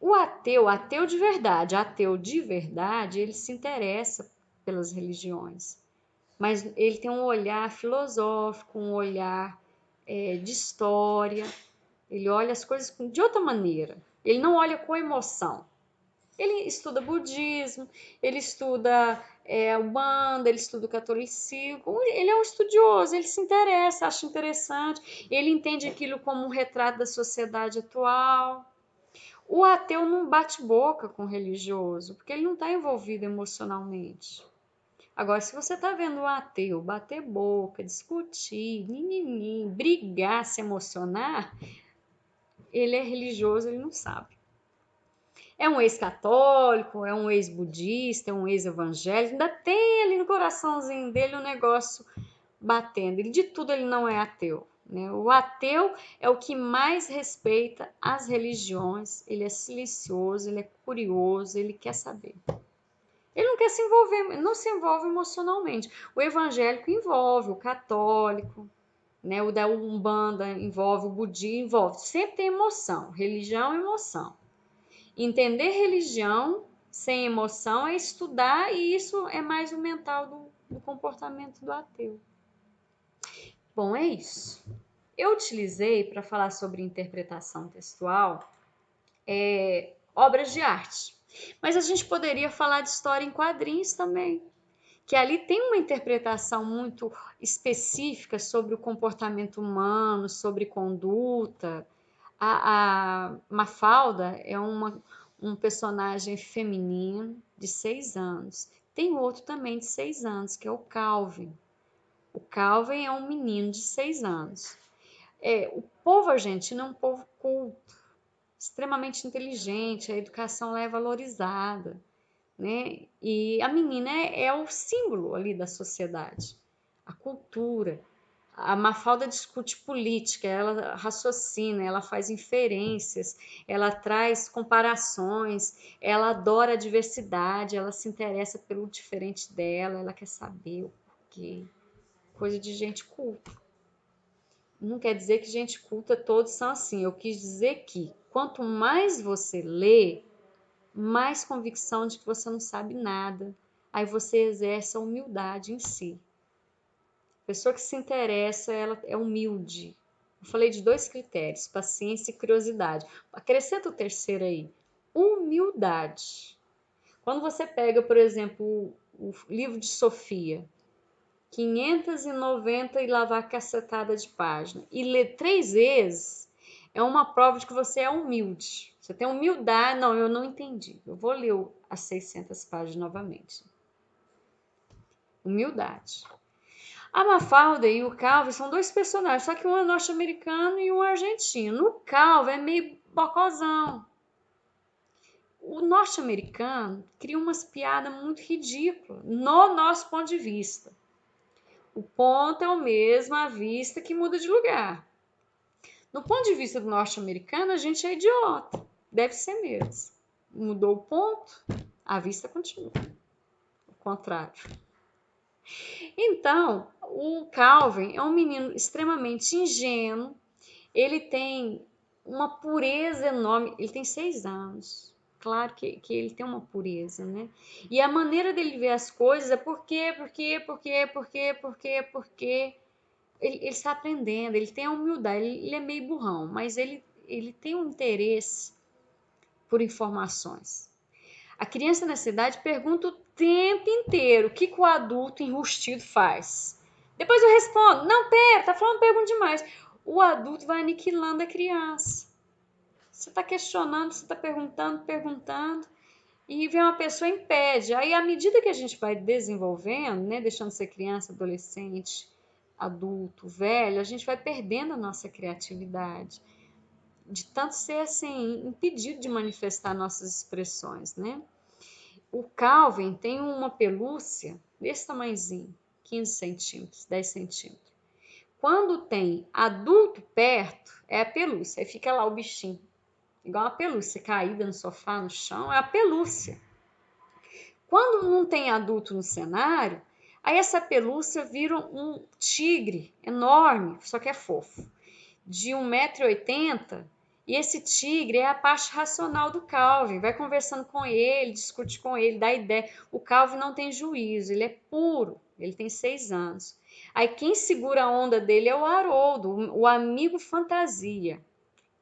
O ateu de verdade, ele se interessa pelas religiões. Mas ele tem um olhar filosófico, um olhar de história. Ele olha as coisas de outra maneira. Ele não olha com emoção. Ele estuda budismo, ele estuda Umbanda, ele estuda o catolicismo. Ele é um estudioso, ele se interessa, acha interessante. Ele entende aquilo como um retrato da sociedade atual. O ateu não bate boca com o religioso, porque ele não está envolvido emocionalmente. Agora, se você está vendo um ateu bater boca, discutir, brigar, se emocionar, ele é religioso, ele não sabe. É um ex-católico, é um ex-budista, é um ex-evangélico, ainda tem ali no coraçãozinho dele um negócio batendo. De tudo ele não é ateu. Né? O ateu é o que mais respeita as religiões, ele é silencioso, ele é curioso, ele quer saber. Ele não quer se envolver, não se envolve emocionalmente. O evangélico envolve, o católico, né? O da Umbanda envolve, o budismo envolve. Sempre tem emoção. Religião é emoção. Entender religião sem emoção é estudar, e isso é mais o mental do comportamento do ateu. Bom, é isso. Eu utilizei para falar sobre interpretação textual obras de arte, mas a gente poderia falar de história em quadrinhos também, que ali tem uma interpretação muito específica sobre o comportamento humano, sobre conduta. A Mafalda é um personagem feminino de 6 anos. Tem outro também de 6 anos, que é o Calvin. O Calvin é um menino de 6 anos. O povo argentino é um povo culto, extremamente inteligente, a educação lá é valorizada, né? E a menina é o símbolo ali da sociedade, a cultura, A Mafalda discute política, ela raciocina, ela faz inferências, ela traz comparações, ela adora a diversidade, ela se interessa pelo diferente dela, ela quer saber o porquê. Coisa de gente culta. Não quer dizer que gente culta todos são assim. Eu quis dizer que quanto mais você lê, mais convicção de que você não sabe nada. Aí você exerce a humildade em si. A pessoa que se interessa, ela é humilde. Eu falei de 2 critérios, paciência e curiosidade. Acrescenta o terceiro aí, humildade. Quando você pega, por exemplo, o livro de Sofia, 590 e lá vai cacetada de página, e lê 3 vezes, é uma prova de que você é humilde. Você tem humildade. Não, eu não entendi. Eu vou ler as 600 páginas novamente. Humildade. A Mafalda e o Calvin são 2 personagens, só que um é norte-americano e um é argentino. O Calvin é meio bocozão. O norte-americano cria umas piadas muito ridículas, no nosso ponto de vista. O ponto é o mesmo, a vista que muda de lugar. No ponto de vista do norte-americano, a gente é idiota. Deve ser mesmo. Mudou o ponto, a vista continua. O contrário. Então, o Calvin é um menino extremamente ingênuo, ele tem uma pureza enorme, ele tem 6 anos. Claro que ele tem uma pureza, né? E a maneira dele ver as coisas é porque. Ele está aprendendo, ele tem a humildade, ele é meio burrão, mas ele tem um interesse por informações. A criança nessa idade pergunta o tempo inteiro o que o adulto enrustido faz. Depois eu respondo, não, pera, tá falando pergunta demais. O adulto vai aniquilando a criança. Você está questionando, você está perguntando, e vem uma pessoa e impede. Aí, à medida que a gente vai desenvolvendo, né, deixando de ser criança, adolescente, adulto, velho, a gente vai perdendo a nossa criatividade, de tanto ser assim, impedido de manifestar nossas expressões, né? O Calvin tem uma pelúcia desse tamanhozinho, 15 centímetros, 10 centímetros. Quando tem adulto perto, é a pelúcia, aí fica lá o bichinho, igual uma pelúcia caída no sofá, no chão, é a pelúcia. Quando não tem adulto no cenário, aí essa pelúcia vira um tigre enorme, só que é fofo, de 1,80 m, e esse tigre é a parte racional do Calvin, vai conversando com ele, discute com ele, dá ideia. O Calvin não tem juízo, ele é puro, ele tem 6 anos. Aí quem segura a onda dele é o Haroldo, o amigo fantasia.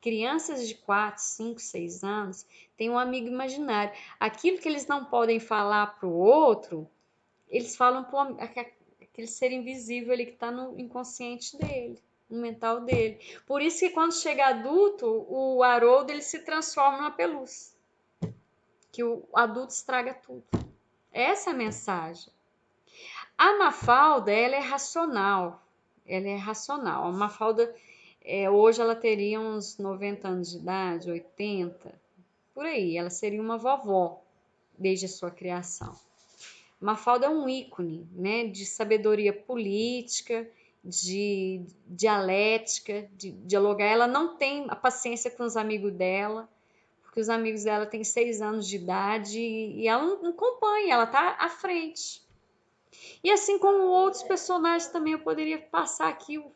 Crianças de 4, 5, 6 anos têm um amigo imaginário. Aquilo que eles não podem falar para o outro, eles falam para aquele ser invisível ali que está no inconsciente dele, no mental dele. Por isso que quando chega adulto, o Haroldo ele se transforma numa pelúcia, que o adulto estraga tudo. Essa é a mensagem. A Mafalda, ela é racional. Ela é racional. A Mafalda, hoje ela teria uns 90 anos de idade, 80, por aí. Ela seria uma vovó desde a sua criação. Mafalda é um ícone, né, de sabedoria política, de dialética, de dialogar. Ela não tem a paciência com os amigos dela, porque os amigos dela têm 6 anos de idade e ela não acompanha, ela está à frente. E assim como outros personagens também, eu poderia passar aqui o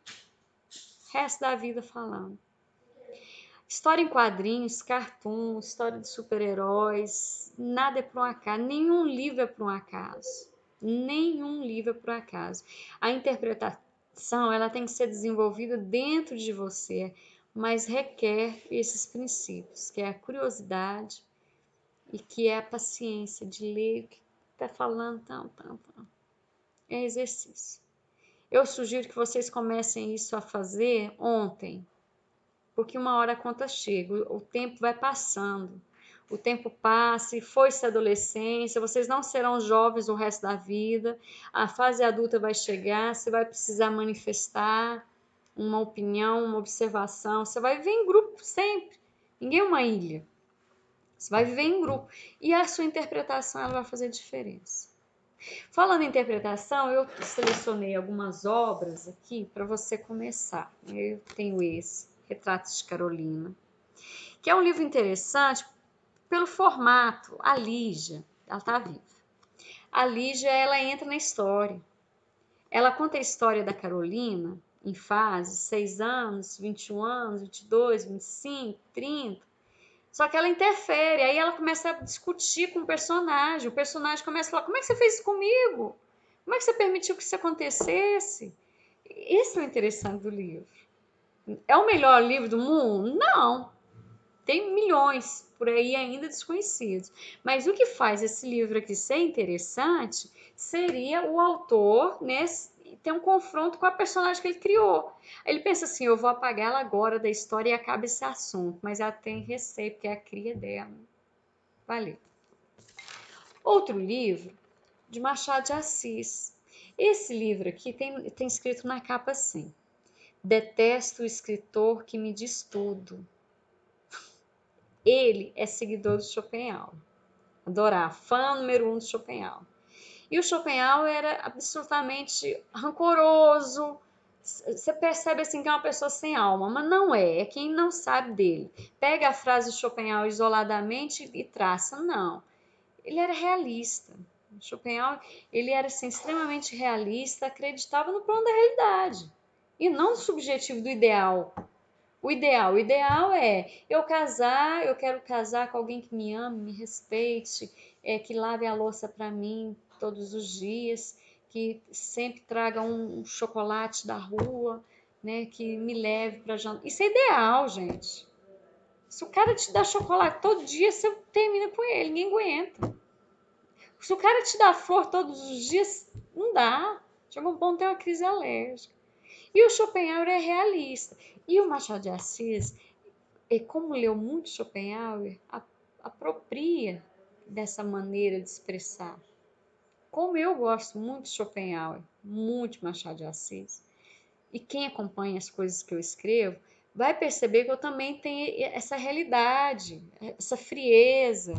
resto da vida falando. História em quadrinhos, cartoon, história de super-heróis, nada é por um acaso, nenhum livro é por um acaso. Nenhum livro é por um acaso. A interpretação, ela tem que ser desenvolvida dentro de você, mas requer esses princípios, que é a curiosidade e que é a paciência de ler o que está falando, É exercício. Eu sugiro que vocês comecem isso a fazer ontem, porque uma hora a conta chega, o tempo vai passando, o tempo passa e foi-se a adolescência, vocês não serão jovens o resto da vida, a fase adulta vai chegar, você vai precisar manifestar uma opinião, uma observação, você vai viver em grupo sempre, ninguém é uma ilha, você vai viver em grupo, e a sua interpretação ela vai fazer diferença. Falando em interpretação, eu selecionei algumas obras aqui para você começar. Eu tenho esse, Retratos de Carolina, que é um livro interessante pelo formato. A Lígia, ela está viva. A Lígia, ela entra na história. Ela conta a história da Carolina em fases, 6 anos, 21 anos, 22, 25, 30. Só que ela interfere, aí ela começa a discutir com o personagem começa a falar, como é que você fez isso comigo? Como é que você permitiu que isso acontecesse? Esse é o interessante do livro. É o melhor livro do mundo? Não. Tem milhões por aí ainda desconhecidos. Mas o que faz esse livro aqui ser interessante seria o autor, né, ter um confronto com a personagem que ele criou. Ele pensa assim, eu vou apagar ela agora da história e acaba esse assunto. Mas ela tem receio, porque é a cria dela. Valeu. Outro livro, de Machado de Assis. Esse livro aqui tem escrito na capa assim: detesto o escritor que me diz tudo. Ele é seguidor do Schopenhauer. Adorar, fã número 1 do Schopenhauer. E o Schopenhauer era absolutamente rancoroso. Você percebe assim que é uma pessoa sem alma, mas não é. É quem não sabe dele. Pega a frase de Schopenhauer isoladamente e traça. Não. Ele era realista. Schopenhauer, ele era assim, extremamente realista, acreditava no plano da realidade e não no subjetivo do ideal. O ideal é eu casar, eu quero casar com alguém que me ame, me respeite, que lave a louça para mim todos os dias, que sempre traga um chocolate da rua, né, que me leve para jantar. Isso é ideal, gente. Se o cara te dá chocolate todo dia, você termina com ele, ninguém aguenta. Se o cara te dá flor todos os dias, não dá. Chega um ponto tem uma crise alérgica. E o Schopenhauer é realista. E o Machado de Assis, como leu muito Schopenhauer, apropria dessa maneira de expressar. Como eu gosto muito de Schopenhauer, muito de Machado de Assis, e quem acompanha as coisas que eu escrevo, vai perceber que eu também tenho essa realidade, essa frieza.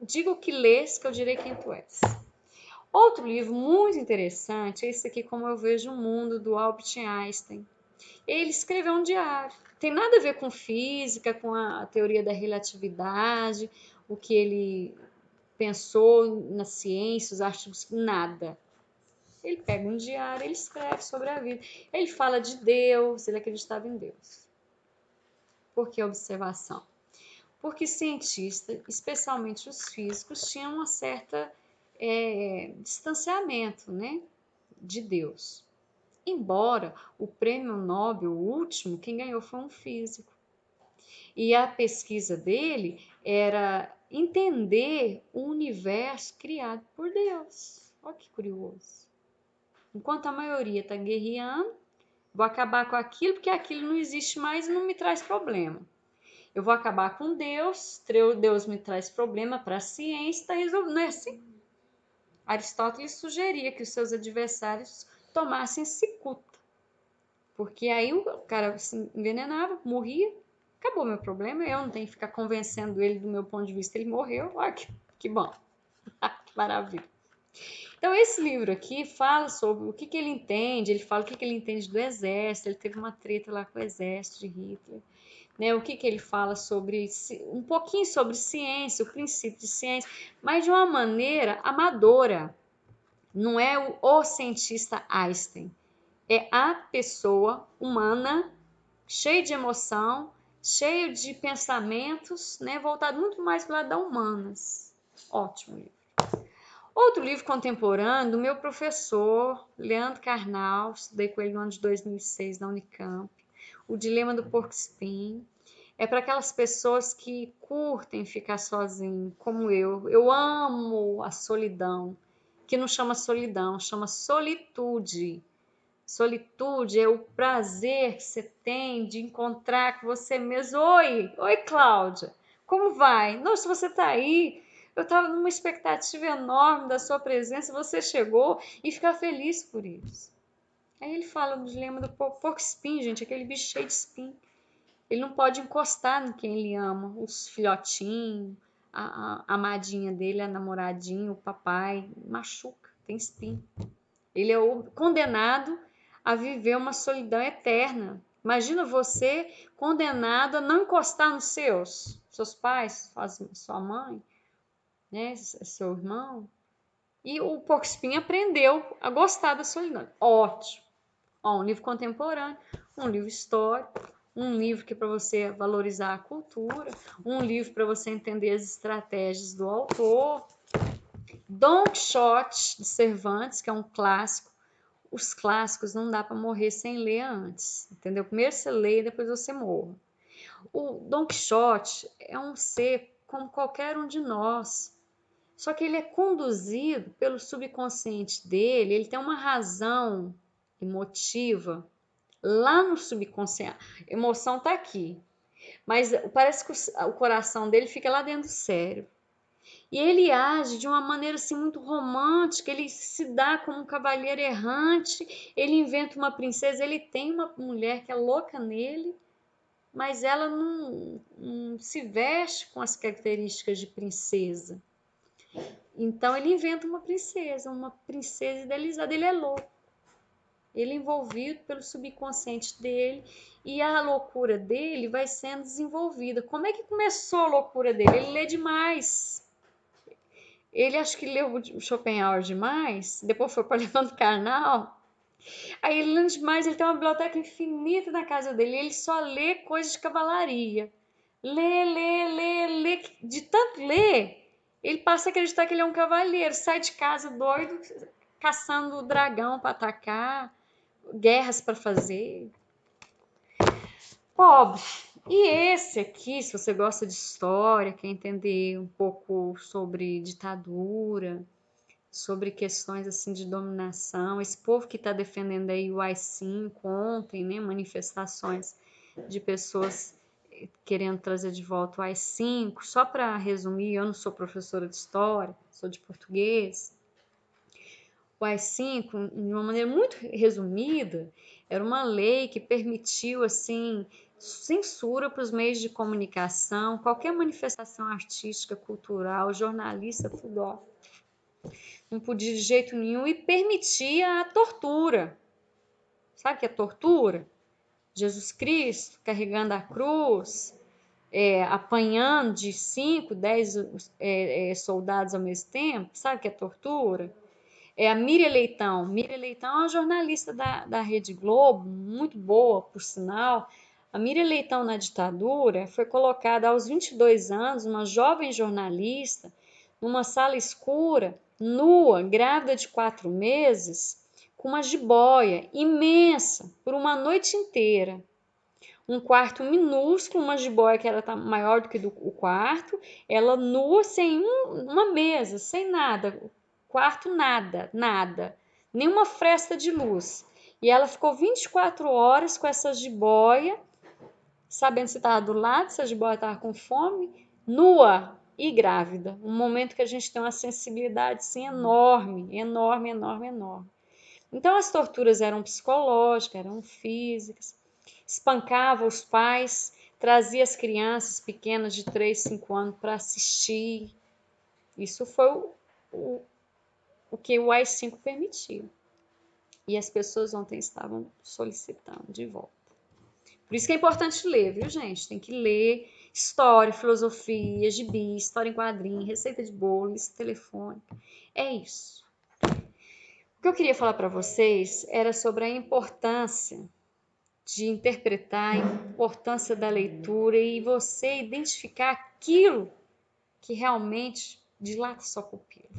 Diga o que lês, que eu direi quem tu és. Outro livro muito interessante é esse aqui, Como Eu Vejo o Mundo, do Albert Einstein. Ele escreveu um diário. Tem nada a ver com física, com a teoria da relatividade, o que ele pensou na ciência, os artigos, nada. Ele pega um diário, ele escreve sobre a vida. Ele fala de Deus, ele acreditava em Deus. Por que observação? Porque cientistas, especialmente os físicos, tinham uma certa distanciamento, né, de Deus. Embora o prêmio Nobel, o último, quem ganhou foi um físico. E a pesquisa dele era entender o universo criado por Deus. Olha que curioso. Enquanto a maioria está guerreando, vou acabar com aquilo, porque aquilo não existe mais e não me traz problema. Eu vou acabar com Deus, Deus me traz problema para a ciência, está resolvido. Não é assim? Aristóteles sugeria que os seus adversários tomassem cicuta, porque aí o cara se envenenava, morria, acabou meu problema, eu não tenho que ficar convencendo ele do meu ponto de vista, ele morreu, olha que bom, que maravilha. Então esse livro aqui fala sobre o que ele entende, ele fala o que ele entende do exército, ele teve uma treta lá com o exército de Hitler, né? O que ele fala sobre, um pouquinho sobre ciência, o princípio de ciência, mas de uma maneira amadora. Não é o cientista Einstein, é a pessoa humana, cheia de emoção, cheia de pensamentos, né? Voltado muito mais para o lado da humanas. Ótimo livro. Outro livro contemporâneo do meu professor, Leandro Carnal, estudei com ele no ano de 2006 na Unicamp, O Dilema do Porco-Espinho. É para aquelas pessoas que curtem ficar sozinho, como eu. Eu amo a solidão, que não chama solidão, chama solitude. Solitude é o prazer que você tem de encontrar com você mesmo. Oi, Cláudia, como vai? Nossa, você está aí. Eu estava numa expectativa enorme da sua presença, você chegou e ficar feliz por isso. Aí ele fala do dilema do porco-espinho, gente, aquele bicho cheio de espinho. Ele não pode encostar em quem ele ama, os filhotinhos, a amadinha dele, a namoradinha, o papai, machuca, tem espinho. Ele é condenado a viver uma solidão eterna. Imagina você condenado a não encostar nos seus pais, sua mãe, né, seu irmão. E o porco-espinho aprendeu a gostar da solidão. Ótimo. Ó, um livro contemporâneo, um livro histórico, um livro que é para você valorizar a cultura, um livro para você entender as estratégias do autor. Don Quixote de Cervantes, que é um clássico. Os clássicos não dá para morrer sem ler antes, entendeu? Primeiro você lê e depois você morre. O Don Quixote é um ser como qualquer um de nós, só que ele é conduzido pelo subconsciente dele, ele tem uma razão emotiva lá no subconsciente. A emoção está aqui, mas parece que o coração dele fica lá dentro do cérebro. E ele age de uma maneira assim muito romântica, ele se dá como um cavalheiro errante, ele inventa uma princesa, ele tem uma mulher que é louca nele, mas ela não se veste com as características de princesa. Então ele inventa uma princesa idealizada, ele é louco. Ele é envolvido pelo subconsciente dele e a loucura dele vai sendo desenvolvida. Como é que começou a loucura dele? Ele lê demais. Ele acho que leu o Schopenhauer demais, depois foi para Levando Carnal. Aí ele lê demais, ele tem uma biblioteca infinita na casa dele, ele só lê coisas de cavalaria. Lê, de tanto ler, ele passa a acreditar que ele é um cavaleiro, sai de casa doido, caçando o dragão para atacar, guerras para fazer. Pobre. E esse aqui, se você gosta de história, quer entender um pouco sobre ditadura, sobre questões assim de dominação, esse povo que está defendendo aí o AI-5 ontem, né, manifestações de pessoas querendo trazer de volta o AI-5, só para resumir, eu não sou professora de história, sou de português. O AI-5, de uma maneira muito resumida, era uma lei que permitiu assim censura para os meios de comunicação, qualquer manifestação artística, cultural, jornalista, tudo, ó, não podia de jeito nenhum e permitia a tortura. Sabe o que é tortura? Jesus Cristo carregando a cruz, apanhando de 5, 10 soldados ao mesmo tempo. Sabe o que é tortura? É a Miriam Leitão. Miriam Leitão é uma jornalista da Rede Globo, muito boa, por sinal. A Miriam Leitão, na ditadura, foi colocada aos 22 anos, uma jovem jornalista, numa sala escura, nua, grávida de 4 meses, com uma jiboia imensa, por uma noite inteira. Um quarto minúsculo, uma jiboia que era maior do que o quarto, ela nua, sem uma mesa, sem nada, quarto nada, nenhuma fresta de luz. E ela ficou 24 horas com essa jiboia, sabendo se estava do lado, se a jiboia estava com fome, nua e grávida. Um momento que a gente tem uma sensibilidade assim, enorme. Então as torturas eram psicológicas, eram físicas, espancava os pais, trazia as crianças pequenas de 3, 5 anos para assistir. Isso foi o que o AI-5 permitiu. E as pessoas ontem estavam solicitando de volta. Por isso que é importante ler, viu, gente? Tem que ler história, filosofia, gibi, história em quadrinho, receita de bolo, lista telefônica. É isso. O que eu queria falar para vocês era sobre a importância de interpretar, a importância da leitura e você identificar aquilo que realmente dilata sua pupila.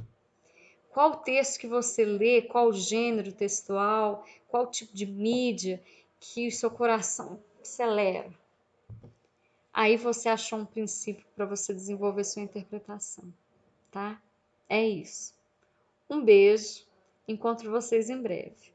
Qual texto que você lê, qual gênero textual, qual tipo de mídia que o seu coração acelera. Aí você achou um princípio para você desenvolver sua interpretação, tá? É isso. Um beijo, encontro vocês em breve.